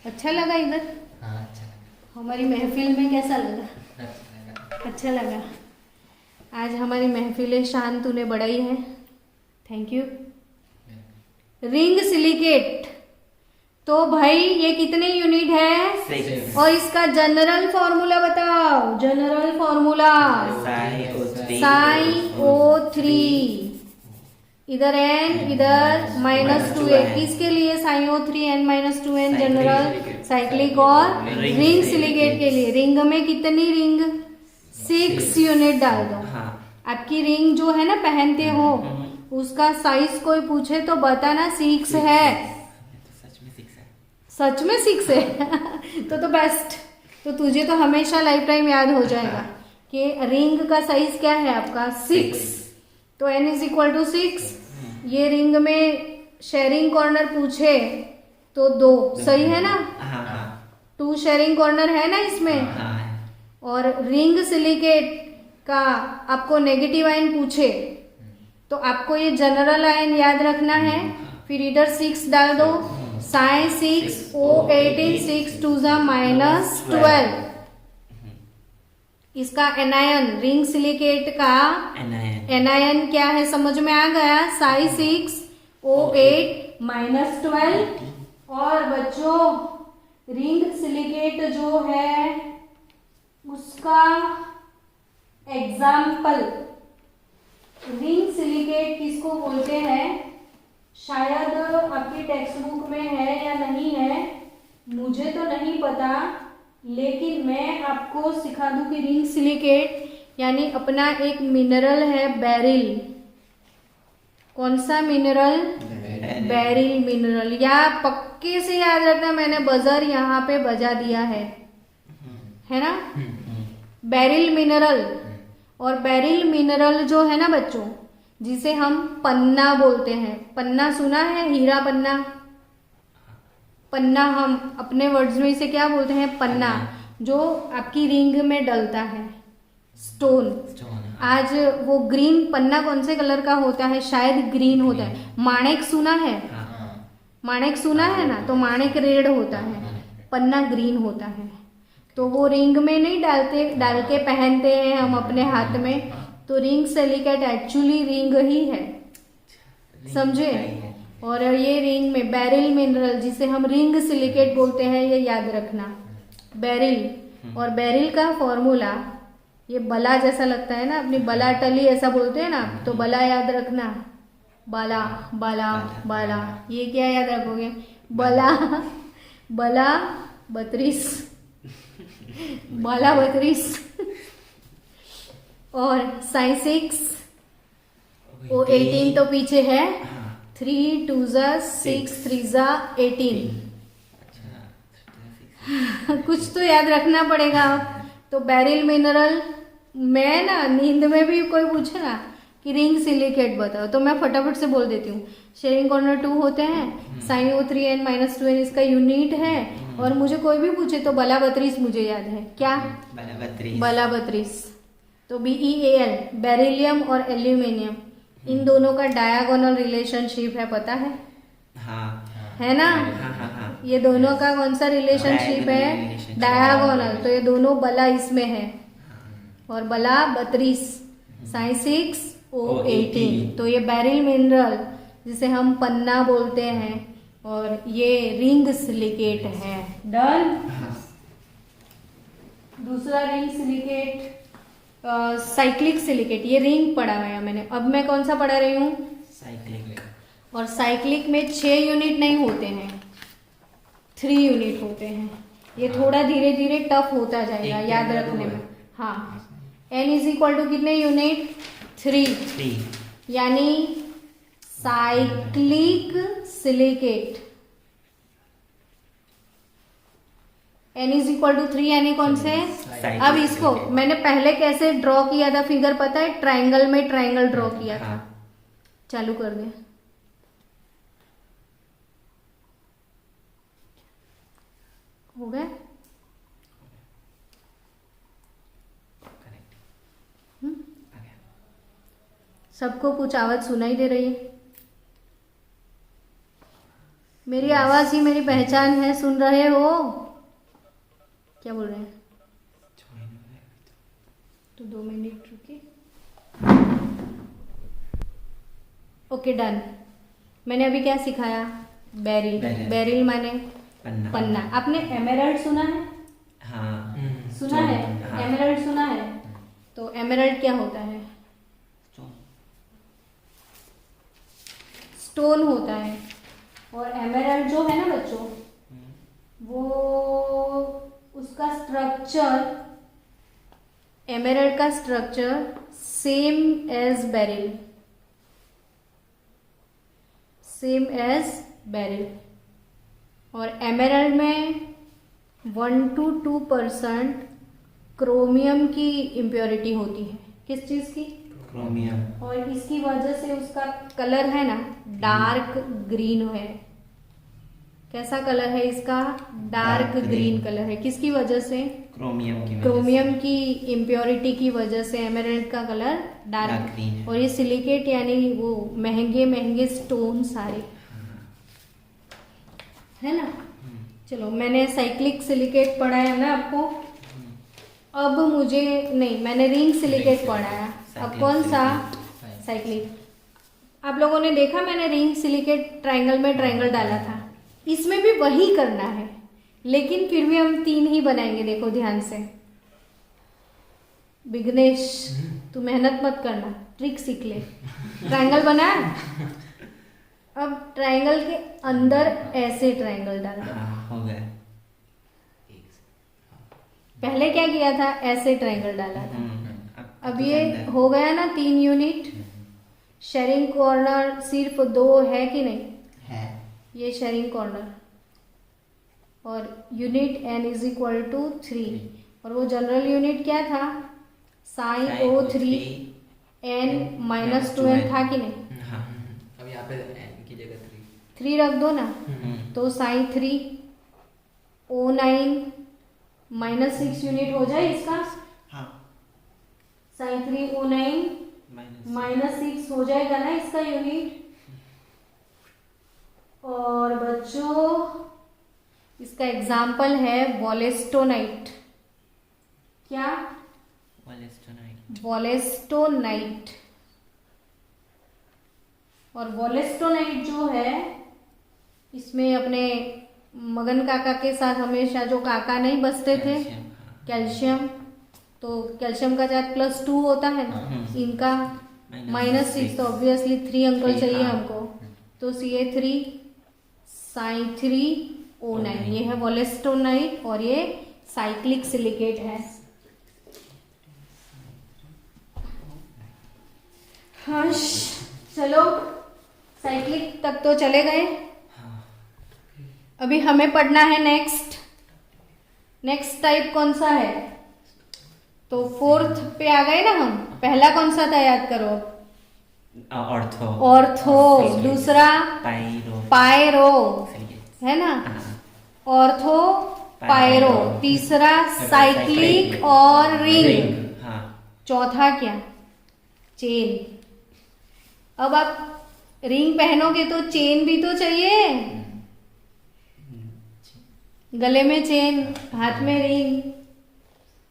अच्छा लगा इधर? हाँ अच्छा लगा। हमारी महफिल में कैसा लगा? अच्छा लगा। अच्छा लगा। आज हमारी महफिल शान तूने बढ़ाई है, थैंक यू। रिंग सिलिकेट तो भाई ये कितने यूनिट है? 6। और इसका जनरल फॉर्मूला बताओ। जनरल फॉर्मूला SiO3 इधर n इधर -2n। किसके लिए SiO3 N-2n? जनरल साइक्लिक और रिंग सिलिकेट के लिए। रिंग में कितनी रिंग? 6 यूनिट डाल दो। हाँ आपकी रिंग जो है ना पहनते हो उसका साइज कोई पूछे तो बताना 6 है। तो सच में 6 है। सच में 6 है तो बेस्ट। तो तुझे तो हमेशा लाइफ टाइम याद हो जाएगा कि रिंग का साइज क्या है आपका? 6। तो n = 6। ये रिंग में शेयरिंग कॉर्नर पूछे तो 2 सही है ना? हाँ हाँ 2 शेयरिंग कॉर्नर है ना इसमें। हाँ और रिंग सिलिकेट का आपको नेगेटिव आयन पूछे तो आपको ये जनरल आयन याद रखना है। फिर इधर 6 डाल दो। Si 6 O18 6 2 -12। इसका एनायन रिंग सिलिकेट का एनायन क्या है समझ में आ गया? Si 6 O8 -12। और बच्चों रिंग सिलिकेट जो है उसका एग्जाम्पल रिंग सिलिकेट किसको बोलते हैं? शायद आपकी टेक्स्ट बुक में है या नहीं है मुझे तो नहीं पता, लेकिन मैं आपको सिखा दूं कि रिंग सिलिकेट यानी अपना एक मिनरल है बेरिल। कौन सा मिनरल? Beryl mineral. या पक्के से याद रखना, मैंने बजर यहाँ पे बजा दिया है ना? Beryl mineral. और बेरिल मिनरल जो है ना बच्चों जिसे हम पन्ना बोलते हैं। पन्ना सुना है? हीरा पन्ना। पन्ना हम अपने वर्ड्स में इसे क्या बोलते हैं? पन्ना। जो आपकी रिंग में डलता है स्टोन। आज वो ग्रीन पन्ना कौन से कलर का होता है? शायद ग्रीन होता है। माणिक सुना है? माणिक सुना है ना? तो माणिक रेड होता है, पन्ना ग्रीन होता है। तो वो रिंग में नहीं डाल के पहनते हैं हम अपने हाथ में। तो रिंग सिलिकेट एक्चुअली रिंग ही है, समझे? और ये रिंग में बेरिल मिनरल जिसे हम रिंग सिलिकेट बोलते हैं, ये याद रखना। बेरिल और बेरिल का फॉर्मूला ये बला जैसा लगता है ना, अपनी बला टली ऐसा बोलते हैं ना, तो बला याद रखना। बला बला बला, ये क्या याद रखोगे? बला बला 32 बला 32। और Si 6 O18 तो पीछे है। 3 2 6 3 18। कुछ तो याद रखना पड़ेगा। तो बेरिल मिनरल मैं ना नींद में भी कोई पूछे ना कि रिंग सिलिकेट बताओ तो मैं फटाफट से बोल देती हूँ। शेयरिंग कॉर्नर 2 होते हैं। SiO3 N-2N इसका यूनिट है। और मुझे कोई भी पूछे तो बला 32 मुझे याद है। क्या? बला 32। तो BeAl बेरिलियम और एल्यूमिनियम इन दोनों का डायगोनल रिलेशनशिप है, पता है? है ना? ये दोनों का कौन सा रिलेशनशिप है? डायगोनल। तो ये दोनों बला इसमें है और बला 32 Si 6 O18। तो ये बेरिल मिनरल जिसे हम पन्ना बोलते हैं और ये रिंग सिलिकेट है। डन। दूसरा रिंग सिलिकेट साइक्लिक सिलिकेट। ये रिंग पढ़ा है मैंने। अब मैं कौन सा पढ़ा रही हूँ? साइक्लिक। और साइक्लिक में 6 यूनिट नहीं होते हैं, 3 यूनिट होते हैं। ये थोड़ा धीरे धीरे टफ होता जाएगा याद रखने में। हाँ N = कितने यूनिट? 3। यानी cyclic silicate n is equal to 3 यानी कौन से? Cyclic अब इसको silicate। मैंने पहले कैसे ड्रॉ किया था फिगर पता है? ट्राइंगल में ट्राइंगल ड्रॉ किया था। हाँ, चालू कर दे। हो गया? करेक्ट, हम्म? आ गया। सबको कुछ आवाज सुनाई दे रही है? मेरी आवाज ही मेरी पहचान है, सुन रहे हो? क्या बोल रहे हैं? Join हो गया अभी तो 2 मिनट रुकिए। Okay done. मैंने अभी क्या सिखाया? बैरिल। बैरिल। बैरिल माने पन्ना। पन्ना। आपने एमेरल्ड सुना है? हाँ, सुना है? हाँ। एमेरल्ड सुना है? तो एमेरल्ड क्या होता है? स्टोन होता है। और एमेरल्ड जो है ना बच्चों, वो उसका स्ट्रक्चर, एमेरल्ड का structure same as beryl, same as beryl. और एमेरल्ड में 1 to 2% क्रोमियम की इम्प्योरिटी होती है। किस चीज की? क्रोमियम। और इसकी वजह से उसका कलर है ना डार्क ग्रीन है। कैसा कलर है इसका? Dark Dark green green। Colour है। किसकी वजह से? क्रोमियम की वजह क्रोमियम से। की इम्प्योरिटी की वजह से एमेरल्ड का कलर Dark डार्क green है। और ये सिलिकेट यानी वो महंगे महंगे स्टोन सारे, है ना? चलो, मैंने साइक्लिक सिलिकेट पढ़ाया ना आपको। अब मुझे नहीं, मैंने रिंग सिलिकेट पढ़ाया। अब Cyclic कौन सा? silicate। साइक्लिक। आप लोगों ने देखा मैंने रिंग सिलिकेट ट्रायंगल में ट्रायंगल डाला था। इसमें भी वही करना है, लेकिन फिर भी हम 3 ही बनाएंगे। देखो ध्यान से विघ्नेश, तू मेहनत मत करना, ट्रिक सीख ले। ट्रायंगल बना, अब ट्रायंगल के अंदर ऐसे ट्रायंगल डाल दो। हाँ, हो गया। पहले क्या किया था? ऐसे ट्रायंगल डाला था। अब तो ये अंदर। हो गया ना 3 यूनिट। शेयरिंग कॉर्नर सिर्फ 2 है कि नहीं? है। ये शेयरिंग कॉर्नर और unit n is equal to 3। और वो जनरल यूनिट क्या था? Sign O3 n minus 2n था कि नहीं? हाँ। अब यहाँ पे n की जगह 3। 3 रख दो ना, तो साइन 3 O9 माइनस 6 यूनिट हो जाए इसका। हाँ, साइन 3 O9 माइनस 6 हो जाएगा ना इसका यूनिट। और बच्चों इसका एग्जाम्पल है वॉलेस्टोनाइट। क्या? वॉलेस्टोनाइट। वॉलेस्टोनाइट। और वॉलेस्टोनाइट जो है, इसमें अपने मगन काका के साथ हमेशा जो काका नहीं बसते थे, कैल्शियम, हाँ। कैल्शियम, तो कैल्शियम का चार्ज +2 होता है ना, इनका -6, तो ऑब्वियसली 3 अंकल 3, चाहिए हाँ। हमको। तो Ca3 साइन 3 O9, ये है वॉलेस्टोनाइट और ये साइक्लिक सिलिकेट है। हाँ, चलो साइक्लिक तक तो चले गए। अभी हमें पढ़ना है नेक्स्ट टाइप कौन सा है? तो 4th पे आ गए ना हम। पहला कौन सा था याद करो? ऑर्थो। ऑर्थो। दूसरा पायरो, है ना? Ortho pyro. तीसरा साइक्लिक और रिंग। हाँ। चौथा क्या? चेन। अब आप रिंग पहनोगे तो चेन भी तो चाहिए। गले में चेन, हाथ में रिंग,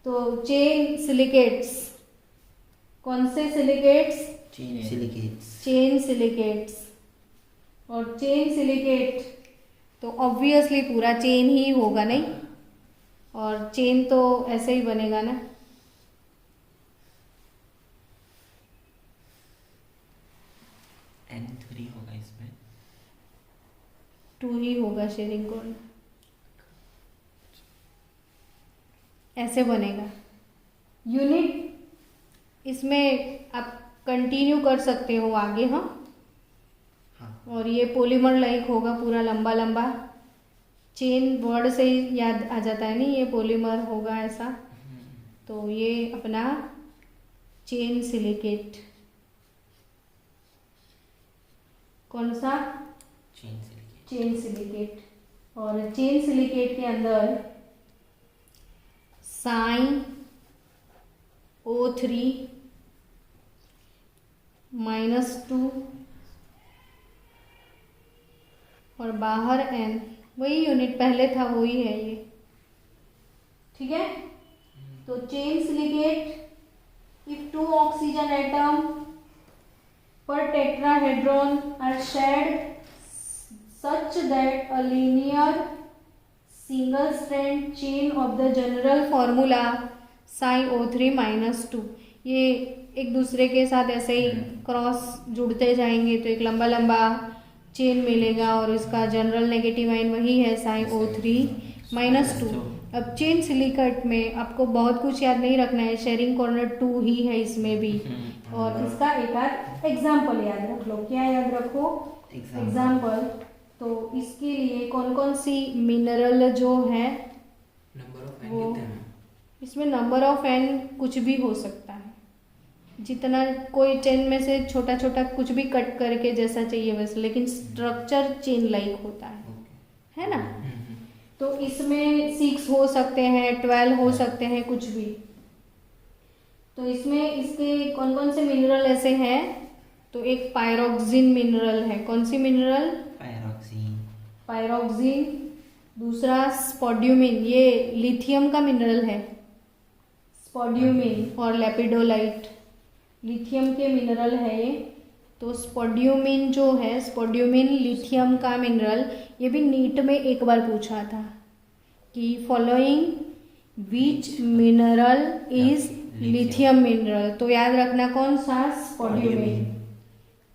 तो चेन सिलिकेट्स। कौन से सिलिकेट्स? Chain silicates. और चेन सिलिकेट तो ऑब्वियसली पूरा चेन ही होगा, नहीं? और चेन तो ऐसे ही बनेगा ना। N3 होगा इसमें। 2 ही होगा शेयरिंग कोड। ऐसे बनेगा यूनिट। इसमें आप कंटिन्यू कर सकते हो आगे। हाँ, और ये पॉलीमर लाइक होगा पूरा लंबा लंबा। चेन वर्ड से ही याद आ जाता है नहीं, ये पॉलीमर होगा ऐसा। तो ये अपना चेन सिलिकेट, कौन सा? Chain silicate. Chain silicate. और चेन सिलिकेट के अंदर साइन O3 -2 और बाहर N, वही यूनिट पहले था वही है ये, ठीक है। तो chain silicate, if 2 oxygen atom per tetrahedron are shared such that a linear single strand chain of the general formula SiO3 -2, ये एक दूसरे के साथ ऐसे ही क्रॉस जुड़ते जाएंगे तो एक लंबा लंबा चेन मिलेगा और इसका जनरल नेगेटिव आयन वही है SiO3 -2। अब चेन सिलिकेट में आपको बहुत कुछ याद नहीं रखना है, शेयरिंग कॉर्नर 2 ही है इसमें भी। और इसका एक आध एग्जाम्पल याद रख लो। क्या याद रखो? एग्जाम्पल। तो इसके लिए कौन कौन सी मिनरल जो है नंबर ऑफ एन वो, कितने हैं? इसमें नंबर ऑफ एन कुछ भी हो सकता है, जितना कोई चेन में से छोटा छोटा कुछ भी कट करके जैसा चाहिए वैसे, लेकिन स्ट्रक्चर चेन लाइक होता है ना। तो इसमें 6 हो सकते हैं, 12 हो सकते हैं, कुछ भी। तो इसमें इसके कौन कौन से मिनरल ऐसे हैं? तो एक पायरोक्सिन मिनरल है। कौन सी मिनरल? पायरोक्सिन। दूसरा स्पोड्यूमिन, ये लिथियम का मिनरल है, स्पोड्यूमिन। और लेपिडोलाइट, लिथियम के मिनरल है ये। तो स्पोड्यूमिन जो है, स्पोड्यूमिन लिथियम का मिनरल, ये भी नीट में एक बार पूछा था कि following which mineral is lithium mineral. तो याद रखना कौन सा? स्पोड्यूमिन।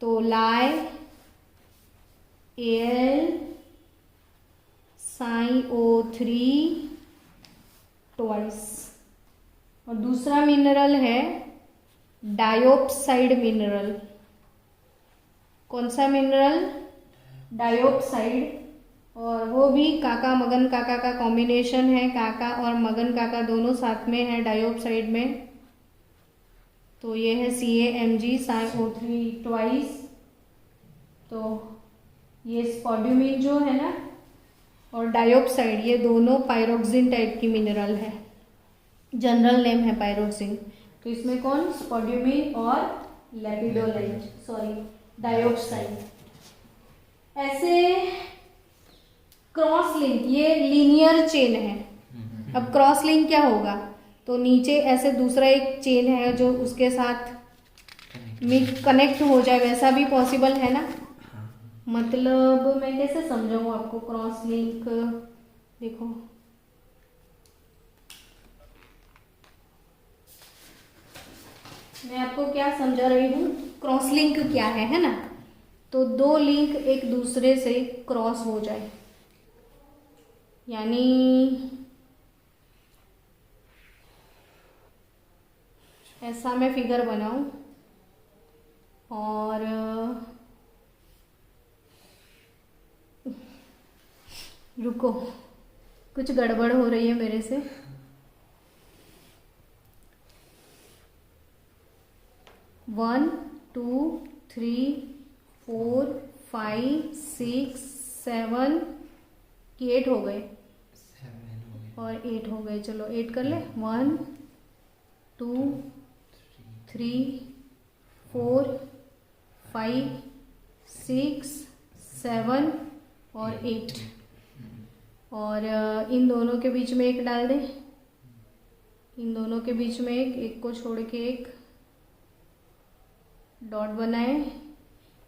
तो लाइ, Al, SiO3 ट्वाइस। और दूसरा मिनरल है डायोप्साइड मिनरल। कौन सा मिनरल? डायोप्साइड। और वो भी काका मगन काका का कॉम्बिनेशन है, काका और मगन काका दोनों साथ में है डायोप्साइड में। तो ये है CaMg, SiO3 ट्वाइस। तो ये स्पोड्यूमिन जो है ना और डायोप्साइड, ये दोनों पायरोक्सिन टाइप की मिनरल है, जनरल नेम है पायरोक्सिन। तो इसमें कौन? स्पोड्यूमिन और लेपिडोलाइट, सॉरी डायोप्साइड। ऐसे क्रॉस लिंक, ये लीनियर चेन है। अब क्रॉस लिंक क्या होगा? तो नीचे ऐसे दूसरा एक चेन है जो उसके साथ कनेक्ट हो जाए, वैसा भी पॉसिबल है ना। मतलब मैं कैसे समझाऊं आपको क्रॉस लिंक? देखो, मैं आपको क्या समझा रही हूँ, क्रॉस लिंक क्या है ना। तो दो लिंक एक दूसरे से क्रॉस हो जाए, यानी ऐसा मैं फिगर बनाऊं और रुको, कुछ गड़बड़ हो रही है मेरे से। वन, टू, 3, 4, 5, 6, 7, 8 हो गए और 8 हो गए। चलो 8 कर ले। 1, 2, 3, 4, 5, 6, 7 और 8। और इन दोनों के बीच में एक डाल दे, इन दोनों के बीच में एक को छोड़ के एक डॉट बनाए।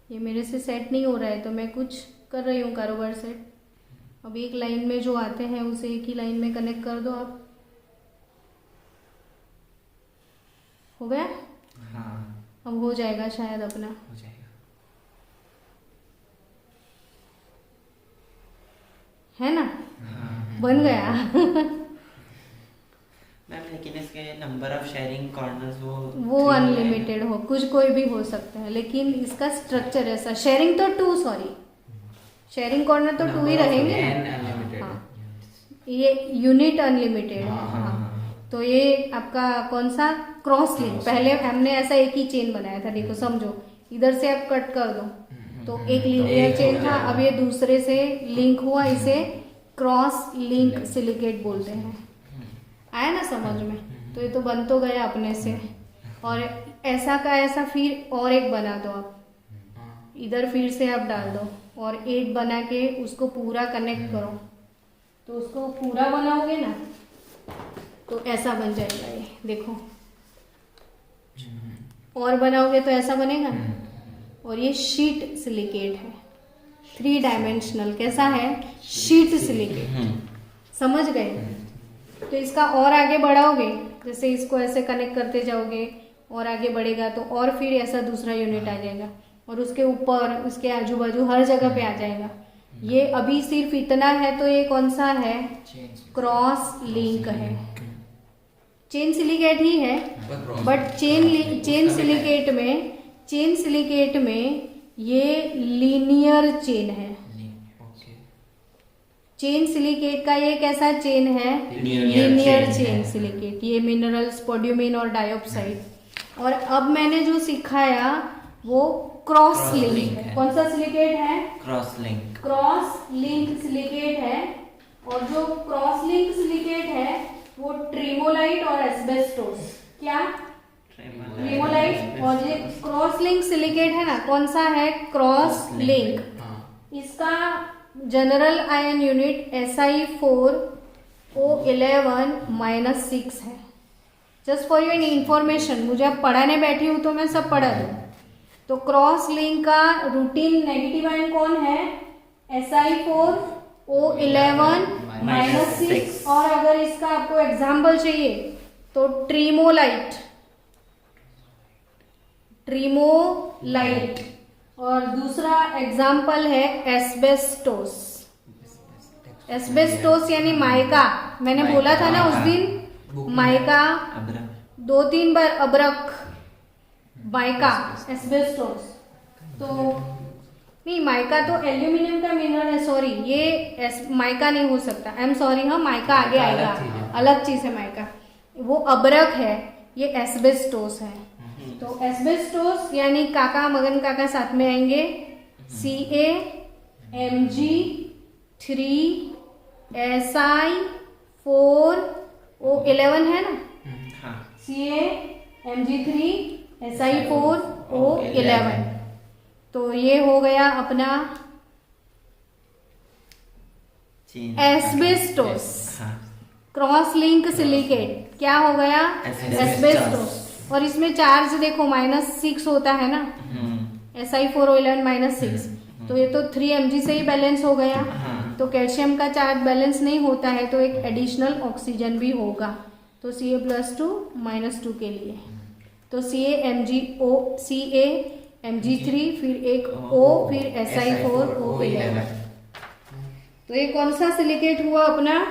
ये मेरे से सेट नहीं हो रहा है तो मैं कुछ कर रही हूँ कारोबार सेट। अब एक लाइन में जो आते हैं उसे एक ही लाइन में कनेक्ट कर दो आप। हो गया? हाँ, अब हो जाएगा शायद अपना। हो जाएगा। है ना? हाँ। बन गया। मैम लेकिन इसके नंबर ऑफ शेयरिंग कॉर्नर्स वो अनलिमिटेड हो, कुछ कोई भी हो सकता है, लेकिन इसका स्ट्रक्चर ऐसा। शेयरिंग तो 2, सॉरी शेयरिंग कॉर्नर तो 2 ही रहेंगे। अनलिमिटेड। हाँ, ये यूनिट अनलिमिटेड है। हाँ, हाँ, हाँ, तो ये आपका कौन सा क्रॉस लिंक, पहले हमने ऐसा एक ही चेन बनाया था, देखो समझो, इधर से आप कट कर दो तो एक लीनियर एक चेन हो था, जाएगा। अब ये दूसरे से लिंक हुआ, इसे क्रॉस लिंक सिलिकेट बोलते हैं। आया ना समझ में? तो ये तो बन तो गया अपने से। और ऐसा का ऐसा फिर और एक बना दो आप, इधर फिर से आप डाल दो और 8 बना के उसको पूरा कनेक्ट करो, तो उसको पूरा बनाओगे ना तो ऐसा बन जाएगा ये, देखो। और बनाओगे तो ऐसा बनेगा ना। और ये शीट सिलिकेट है, 3 डायमेंशनल। कैसा है? Sheet silicate. समझ गए? तो इसका और आगे बढ़ाओगे, जैसे इसको ऐसे कनेक्ट करते जाओगे और आगे बढ़ेगा तो और फिर ऐसा दूसरा यूनिट आ जाएगा और उसके ऊपर उसके आजू बाजू हर जगह पे आ जाएगा। ये अभी सिर्फ इतना है, तो ये कौन सा है? क्रॉस लिंक है। चेन सिलिकेट ही है, बट चेन सिलिकेट में ये लीनियर चेन है। चेन सिलिकेट का ये कैसा चेन है? Linear chain silicate. ये मिनरल्स स्पोड्यूमिन और डाइऑक्साइड। और अब मैंने जो सिखाया वो क्रॉस लिंक है। कौन सा सिलिकेट है? Cross link. Cross link silicate है। और जो क्रॉस लिंक सिलिकेट है वो ट्रिमोलाइट और एस्बेस्टोस। क्या? ट्रिमोलाइट। और ये क्रॉस लिंक सिलिकेट है ना, कौन सा है? Cross link. इसका जनरल आयन यूनिट Si4O11-6 है। जस्ट फॉर योर इन्फॉर्मेशन, मुझे अब पढ़ाने बैठी हूं तो मैं सब पढ़ा दूं। तो क्रॉस लिंक का रूटीन नेगेटिव आयन कौन है? Si4O11-6। और अगर इसका आपको एग्जाम्पल चाहिए तो ट्रिमोलाइट। और दूसरा एग्जाम्पल है एस्बेस्टोस। एस्बेस्टोस यानी माइका। मैंने बोला था ना उस दिन, माइका 2-3 बार, अब्रक, माइका, एस्बेस्टोस। तो नहीं, माइका तो एल्यूमिनियम का मिनरल है, सॉरी, ये माइका नहीं हो सकता, आई एम सॉरी। हाँ, माइका आगे आएगा, अलग चीज है माइका, वो अब्रक है, ये एस्बेस्टोस है। तो एस्बेस्टोस यानी काका, मगन काका साथ में आएंगे। CaMg3Si4O11 है ना? CaMg3Si4O11। तो ये हो गया अपना एस्बेस्टोस। क्रॉस लिंक सिलिकेट क्या हो गया? एस्बेस्टोस। और इसमें चार्ज देखो -6 होता है ना, Si4O11-6। तो ये तो 3 Mg से ही बैलेंस हो गया। तो कैल्शियम का चार्ज बैलेंस नहीं होता है तो एक एडिशनल ऑक्सीजन भी होगा, तो Ca+2 -2 के लिए। तो CaMg3 फिर एक O फिर Si4O11। तो ये कौन सा सिलिकेट हुआ अपना?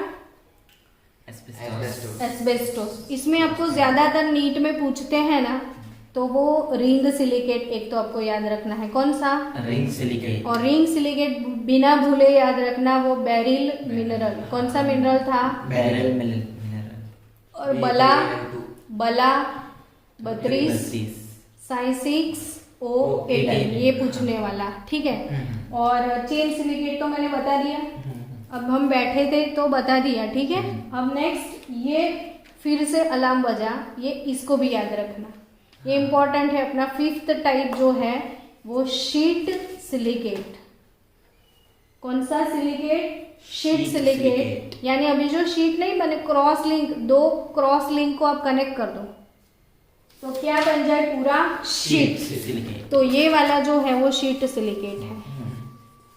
एस्बेस्टोस। इसमें आपको ज्यादातर नीट में पूछते हैं ना, तो वो रिंग सिलिकेट एक तो आपको याद रखना है। कौन सा? Ring silicate. और रिंग सिलिकेट बिना भूले याद रखना वो बेरिल मिनरल। कौन सा मिनरल था? Beryl mineral. और बला 32 Si6O18, ये पूछने वाला, ठीक है। और चेन सिलिकेट तो मैंने बता दिया, अब हम बैठे थे तो बता दिया, ठीक है। अब नेक्स्ट ये फिर से अलार्म बजा, ये इसको भी याद रखना, ये इंपॉर्टेंट है। अपना 5th टाइप जो है वो शीट सिलिकेट। कौन सा सिलिकेट? Sheet silicate. यानी अभी जो शीट नहीं बने, क्रॉस लिंक, 2 क्रॉस लिंक को आप कनेक्ट कर दो तो क्या बन जाए? पूरा शीट सिलिकेट। तो ये वाला जो है वो शीट सिलिकेट है।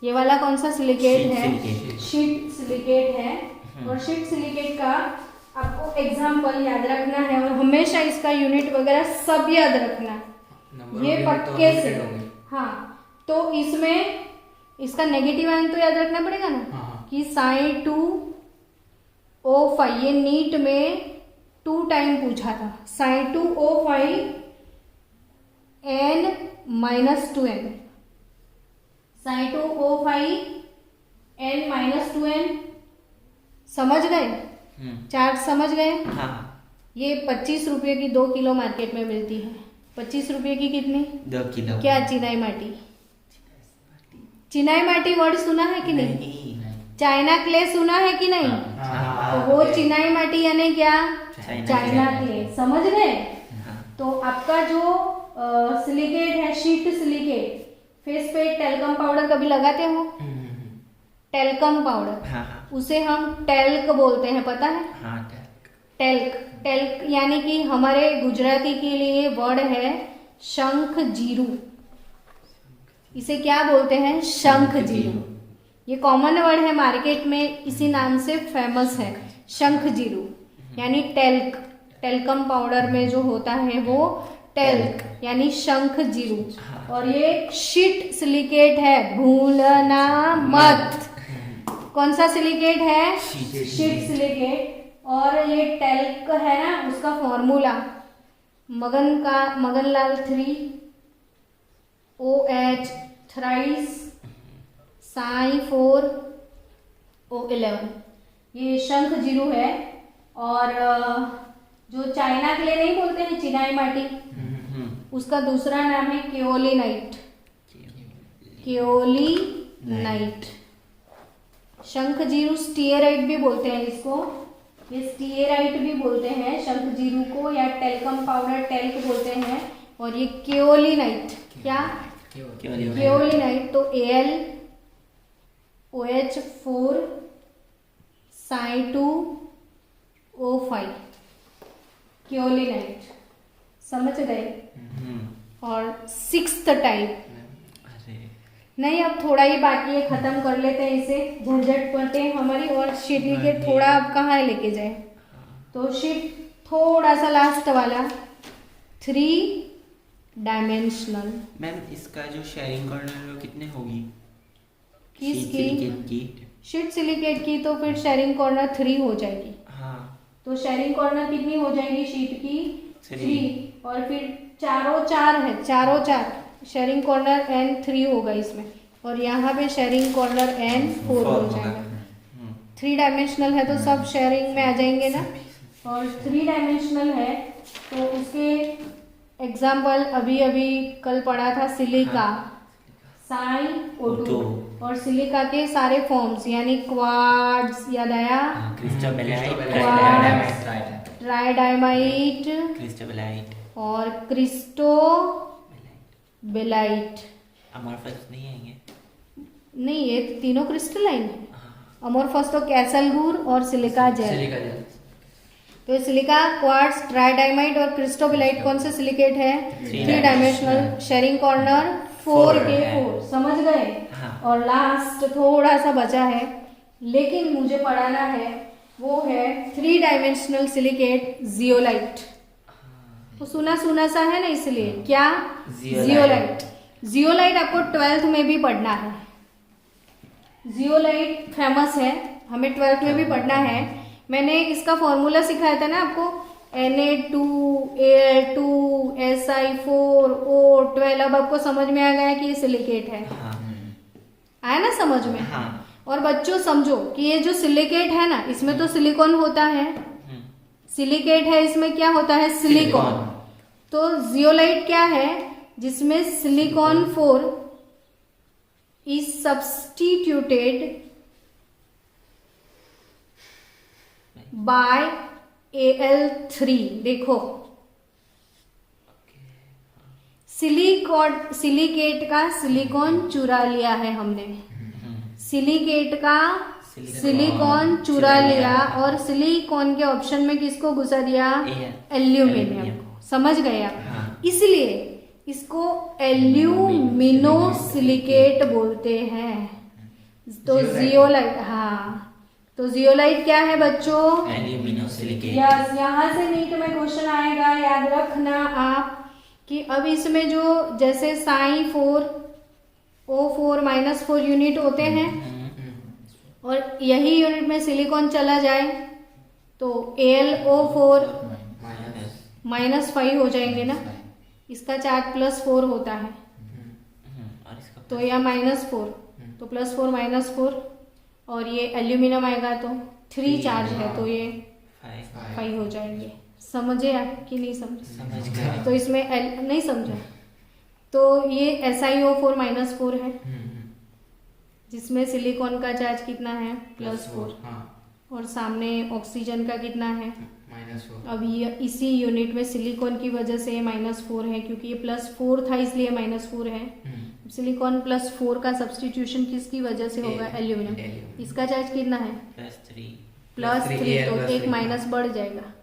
ये वाला कौन सा सिलिकेट है? शीट सिलिकेट है। और शीट सिलिकेट का आपको एग्जाम्पल याद रखना है और हमेशा इसका यूनिट वगैरह सब याद रखना, ये पक्के से। हाँ, तो इसमें इसका नेगेटिव आयन तो याद रखना पड़ेगा ना, कि Si2O5, ये नीट में 2 टाइम पूछा था। Si2O5 N-2N, Si2O5 N-2N समझ गए? चार्ट समझ गए? हाँ। ये 25 रुपये की 2 किलो मार्केट में मिलती है। 25 रुपये की कितनी? 2 किलो। क्या? चिनाई माटी। चिनाई माटी वर्ड सुना है कि नहीं? चाइना क्ले सुना है कि नहीं? तो वो चिनाई माटी यानी क्या? China clay. समझ गए? तो आपका जो सिलिकेट है, शीट सिलिकेट, फेस पे टेल्कम पाउडर कभी लगाते हो? टेल्कम पाउडर, हाँ। उसे हम टेल्क बोलते हैं, पता है? हाँ, टेल्क। टेल्क यानी कि हमारे गुजराती के लिए वर्ड है शंख जीरू। इसे क्या बोलते हैं? शंख जीरू। ये कॉमन वर्ड है, मार्केट में इसी नाम से फेमस है, शंख जीरू यानी टेल्क। टेल्कम पाउडर में जो होता है वो टेल्क यानी शंख जीरू। और ये शीट सिलिकेट है, भूलना मत। कौन सा सिलिकेट है? Sheet silicate. और ये टेल्क है ना, उसका formula Maganlal 3 OH thrice Sai 4 O11। ये शंख जीरू है। और जो चाइना के लिए नहीं बोलते हैं चिनाई माटी, उसका दूसरा नाम है केओलिनाइट। केओलिनाइट। शंख जीरू स्टीयराइट भी बोलते हैं इसको, ये स्टीयराइट भी बोलते हैं शंख जीरू को, या टेल्कम पाउडर टेल्क बोलते हैं। और ये केओलिनाइट, क्या? केओलिनाइट। तो Al OH 4 साई 2 O5 केओलिनाइट। समझ गए? और 6th टाइप नहीं, अब थोड़ा ही बाकी है, खत्म कर लेते हैं इसे, झंझट पड़ते हैं हमारी। और शीट के थोड़ा अब कहाँ लेके जाए, तो शीट थोड़ा सा लास्ट वाला 3 डायमेंशनल। मैम इसका जो शेयरिंग कॉर्नर वो कितने होगी? किसकी? शीट सिलिकेट की। तो फिर शेयरिंग कॉर्नर 3 हो जाएगी। हाँ। तो शेयरिंग कॉर्नर कितनी हो जाएगी शीट की? 3। और फिर चारों 4 है, चारों 4 शेयरिंग कॉर्नर N3 होगा इसमें। और यहाँ पे शेयरिंग कॉर्नर N4 हो जाएगा। 3 डायमेंशनल है तो सब शेयरिंग में आ जाएंगे ना। और 3 डायमेंशनल है तो उसके एग्जाम्पल अभी अभी कल पढ़ा था, सिलिका साई O2। और सिलिका के सारे फॉर्म्स यानी क्वार्ट्ज याद आया, ट्राइडाइमाइट और क्रिस्टोबेलाइट। अमोर्फस नहीं आएंगे? नहीं, ये तीनों क्रिस्टलाइन है। अमोर्फस तो कैसलगुर और सिलिका जेल। तो सिलिका, क्वार्ट्ज, ट्राइडाइमाइट और क्रिस्टोबेलाइट कौन से सिलिकेट है? 3 डायमेंशनल, शेयरिंग कॉर्नर 4 के 4। समझ गए? और लास्ट थोड़ा सा बचा है लेकिन मुझे पढ़ाना है, वो है 3 डायमेंशनल सिलिकेट जियोलाइट। तो सुना सुना सा है ना, इसलिए क्या? जियोलाइट। जियोलाइट आपको 12th में भी पढ़ना है। जियोलाइट फेमस है, हमें 12th में भी पढ़ना है। मैंने इसका फॉर्मूला सिखाया था ना आपको, Na2Al2 Si4O12। अब आपको समझ में आ गया कि ये सिलिकेट है। आया ना समझ में? और बच्चों समझो कि ये जो सिलिकेट है ना, इसमें तो सिलिकॉन होता है। सिलिकेट है, इसमें क्या होता है? सिलिकॉन। तो जियोलाइट क्या है? जिसमें silicon 4 is substituted bye Al3। देखो, सिलिकेट का सिलिकॉन चुरा लिया है हमने, सिलिकेट का सिलिकॉन चुरा लिया और सिलिकॉन के ऑप्शन में किसको घुसा दिया? एल्यूमिनियम को। समझ गए आप? इसलिए इसको एल्यूमिनो सिलिकेट बोलते हैं। तो जियोलाइट, हाँ, तो जियोलाइट क्या है बच्चों? Alumino silicate. यस, यहाँ से नीट में क्वेश्चन आएगा, याद रखना आप कि अब इसमें जो जैसे साई 4 O4 -4 यूनिट होते हैं और यही यूनिट में सिलिकॉन चला जाए तो AlO4 -5 हो जाएंगे ना। इसका चार्ज +4 होता है तो यह -4, तो +4 -4 और ये एल्यूमिनियम आएगा तो 3 चार्ज है तो ये 5 5 हो जाएंगे। समझे आप कि नहीं समझे? समझ गए। तो इसमें एल नहीं समझा तो ये SiO4 -4 है जिसमें सिलिकॉन का चार्ज कितना है +4 हाँ और सामने ऑक्सीजन का कितना है। -4 अब ये इसी यूनिट में सिलिकॉन की वजह से -4 है क्योंकि ये +4 था इसलिए -4 है। सिलिकॉन +4 का सब्स्टिट्यूशन किसकी वजह से होगा? एल्यूमिनियम। इसका चार्ज कितना है +3 +3 तो एक माइनस बढ़ जाएगा।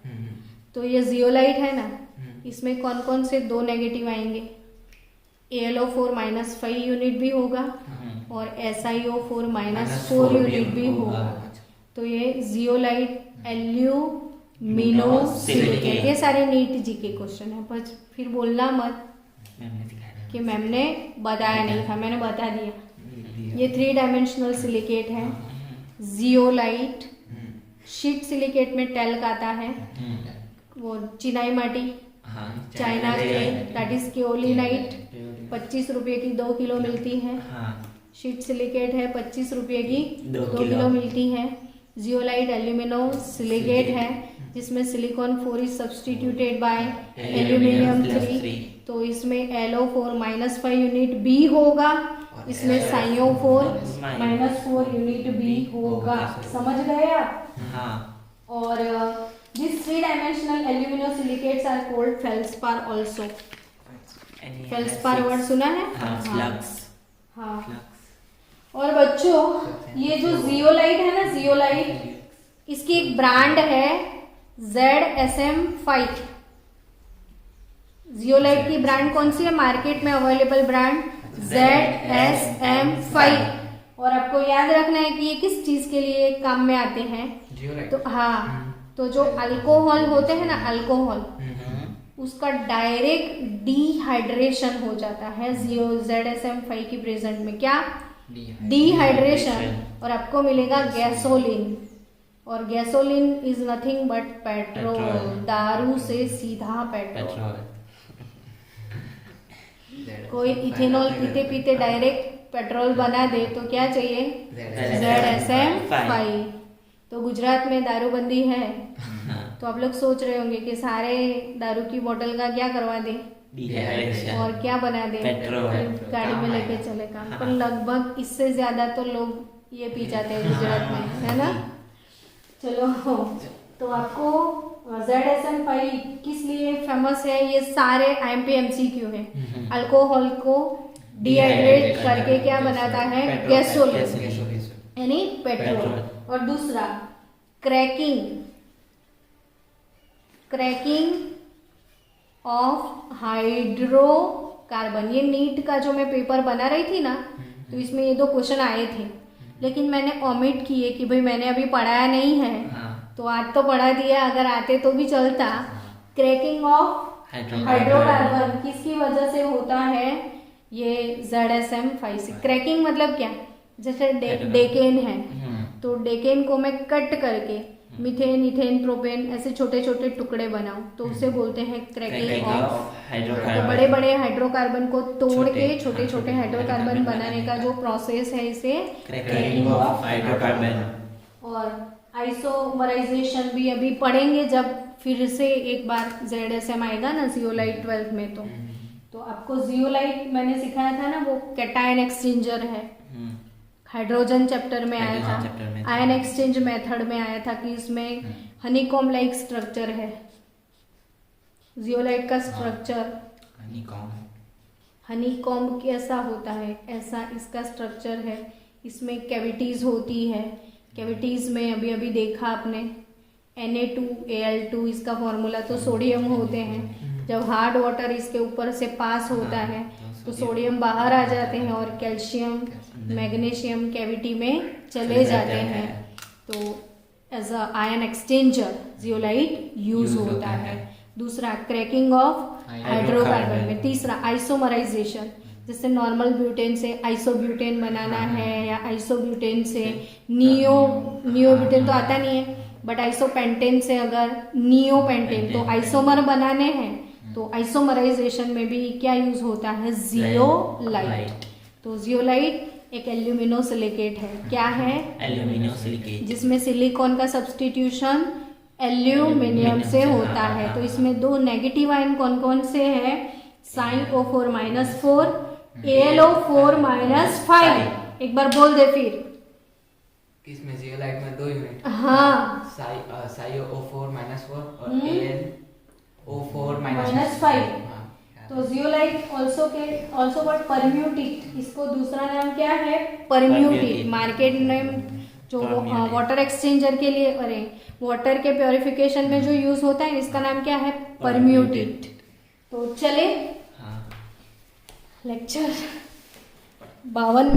तो ये जियोलाइट है ना, इसमें कौन कौन से 2 नेगेटिव आएंगे? AlO4 -5 यूनिट भी होगा और SiO4 -4 यूनिट भी होगा। तो ये जियोलाइट एल्यूमिनोसिलिकेट। ये सारे नीट जीके क्वेश्चन है, पर फिर बोलना मत मैंने सिखाया कि मैम ने बताया नहीं था, मैंने बता दिया। ये 3 डायमेंशनल सिलिकेट है। जियोलाइट शीट सिलिकेट में टेल्क आता है, वो चिनाई माटी हाँ चाइना के, दैट इज केओलिनाइट 25 रुपये की 2 किलो मिलती है। हाँ शीट सिलिकेट है 25 रुपये की 2 2 किलो मिलती है। जियोलाइट एल्यूमिनो सिलिकेट है जिसमें silicon 4 is substituted by aluminium 3 तो इसमें LO4 -5 यूनिट भी होगा, इसमें SiO4 -4 यूनिट भी होगा। समझ गए आप? हाँ और these 3 dimensional aluminosiलिकेट्स are called feldspar also. Feldspar word सुना है? हाँ फ्लक्स हाँ। और बच्चों ये जो जियोलाइट है ना, जियोलाइट इसकी एक ब्रांड है ZSM5। जियोलाइट की ब्रांड कौन सी है? मार्केट में अवेलेबल ब्रांड ZSM5। और आपको याद रखना है कि ये किस चीज के लिए काम में आते हैं। तो हाँ, तो जो अल्कोहल होते हैं ना, अल्कोहल उसका डायरेक्ट डिहाइड्रेशन हो जाता है ZSM5 की प्रेजेंट में। क्या? डिहाइड्रेशन। और आपको मिलेगा गैसोलिन, और gasoline is nothing but petrol. दारू से सीधा पेट्रोल। कोई इथेनॉल पीते पीते डायरेक्ट पेट्रोल बना दे तो क्या चाहिए? ZSM5। तो गुजरात में दारूबंदी है तो आप लोग सोच रहे होंगे कि सारे दारू की बोतल का क्या करवा दे और क्या बना दे? पेट्रोल। गाड़ी में लेके चले काम। पर लगभग इससे ज्यादा तो लोग ये पी जाते हैं गुजरात में, है ना? चलो, तो आपको ZSM5 किस लिए फेमस है? ये सारे IMP MCQ है। अल्कोहल को डिहाइड्रेट करके क्या बनाता है? गैसोलिन यानी पेट्रोल। और दूसरा क्रैकिंग ऑफ हाइड्रोकार्बन। ये नीट का जो मैं पेपर बना रही थी ना, तो इसमें ये 2 क्वेश्चन आए थे, लेकिन मैंने ओमिट किए कि भाई मैंने अभी पढ़ाया नहीं है। तो आज तो पढ़ा दिया, अगर आते तो भी चलता। क्रैकिंग ऑफ हाइड्रोकार्बन किसकी वजह से होता है? ये ZSM5 से। क्रैकिंग मतलब क्या? जैसे डेकेन है तो डेकेन को मैं कट करके मीथेन, इथेन, प्रोपेन ऐसे छोटे छोटे टुकड़े बनाऊं तो उसे बोलते हैं क्रैकिंग ऑफ हाइड्रोकार्बन। तो बड़े बड़े हाइड्रोकार्बन को तोड़ के छोटे छोटे हाइड्रोकार्बन बनाने का जो प्रोसेस है इसे क्रैकिंग ऑफ हाइड्रोकार्बन। और आइसोमराइजेशन भी अभी पढ़ेंगे जब फिर से एक बार ZSM आएगा ना जियोलाइट 12th में। तो आपको जियोलाइट मैंने सिखाया था ना, वो कैटायन एक्सचेंजर है। हाइड्रोजन चैप्टर में आया था, आयन एक्सचेंज मेथड में आया था कि इसमें हनीकॉम लाइक स्ट्रक्चर है। जियोलाइट का स्ट्रक्चर हनीकॉम कैसा होता है, ऐसा इसका स्ट्रक्चर है। इसमें कैविटीज होती है। कैविटीज में अभी अभी देखा आपने Na2Al2 इसका फॉर्मूला तो सोडियम होते हैं। जब हार्ड वाटर इसके ऊपर से पास होता है तो सोडियम बाहर आ जाते हैं और कैल्शियम, मैग्नीशियम कैविटी में चले जाते हैं। तो as a ion exchanger zeolite use होता है। दूसरा क्रैकिंग ऑफ हाइड्रोकार्बन में। तीसरा आइसोमराइजेशन, जैसे नॉर्मल ब्यूटेन से आइसोब्यूटेन बनाना है या आइसोब्यूटेन से नियोब्यूटेन तो आता नहीं है, बट आइसोपेंटेन से अगर नियोपेंटेन तो आइसोमर बनाने हैं तो आइसोमराइजेशन में भी क्या यूज होता है? जियोलाइट। तो जियोलाइट एक एल्यूमिनोसिलिकेट है। क्या है? एल्यूमिनोसिलिकेट। जिसमें सिलिकॉन का सब्स्टिट्यूशन एल्यूमिनियम से होता है। तो इसमें दो नेगेटिव आयन कौन कौन से हैं? SiO4 -4, AlO4 -5। एक बार बोल दे फिर। किसमें जियोलाइट में 2 यूनिट? हाँ, SiO4 -4 और हम्म। AlO4 -5। तो जियोलाइट ऑल्सो बट परम्यूटिट, इसको दूसरा नाम क्या है? परम्यूटिट। परम्यूटिट। मार्केट नेम जो परम्यूटिट। वाटर एक्सचेंजर के लिए, अरे वाटर के प्योरिफिकेशन में जो यूज होता है, इसका नाम क्या है? परम्यूटिट। तो चले हाँ। लेक्चर 52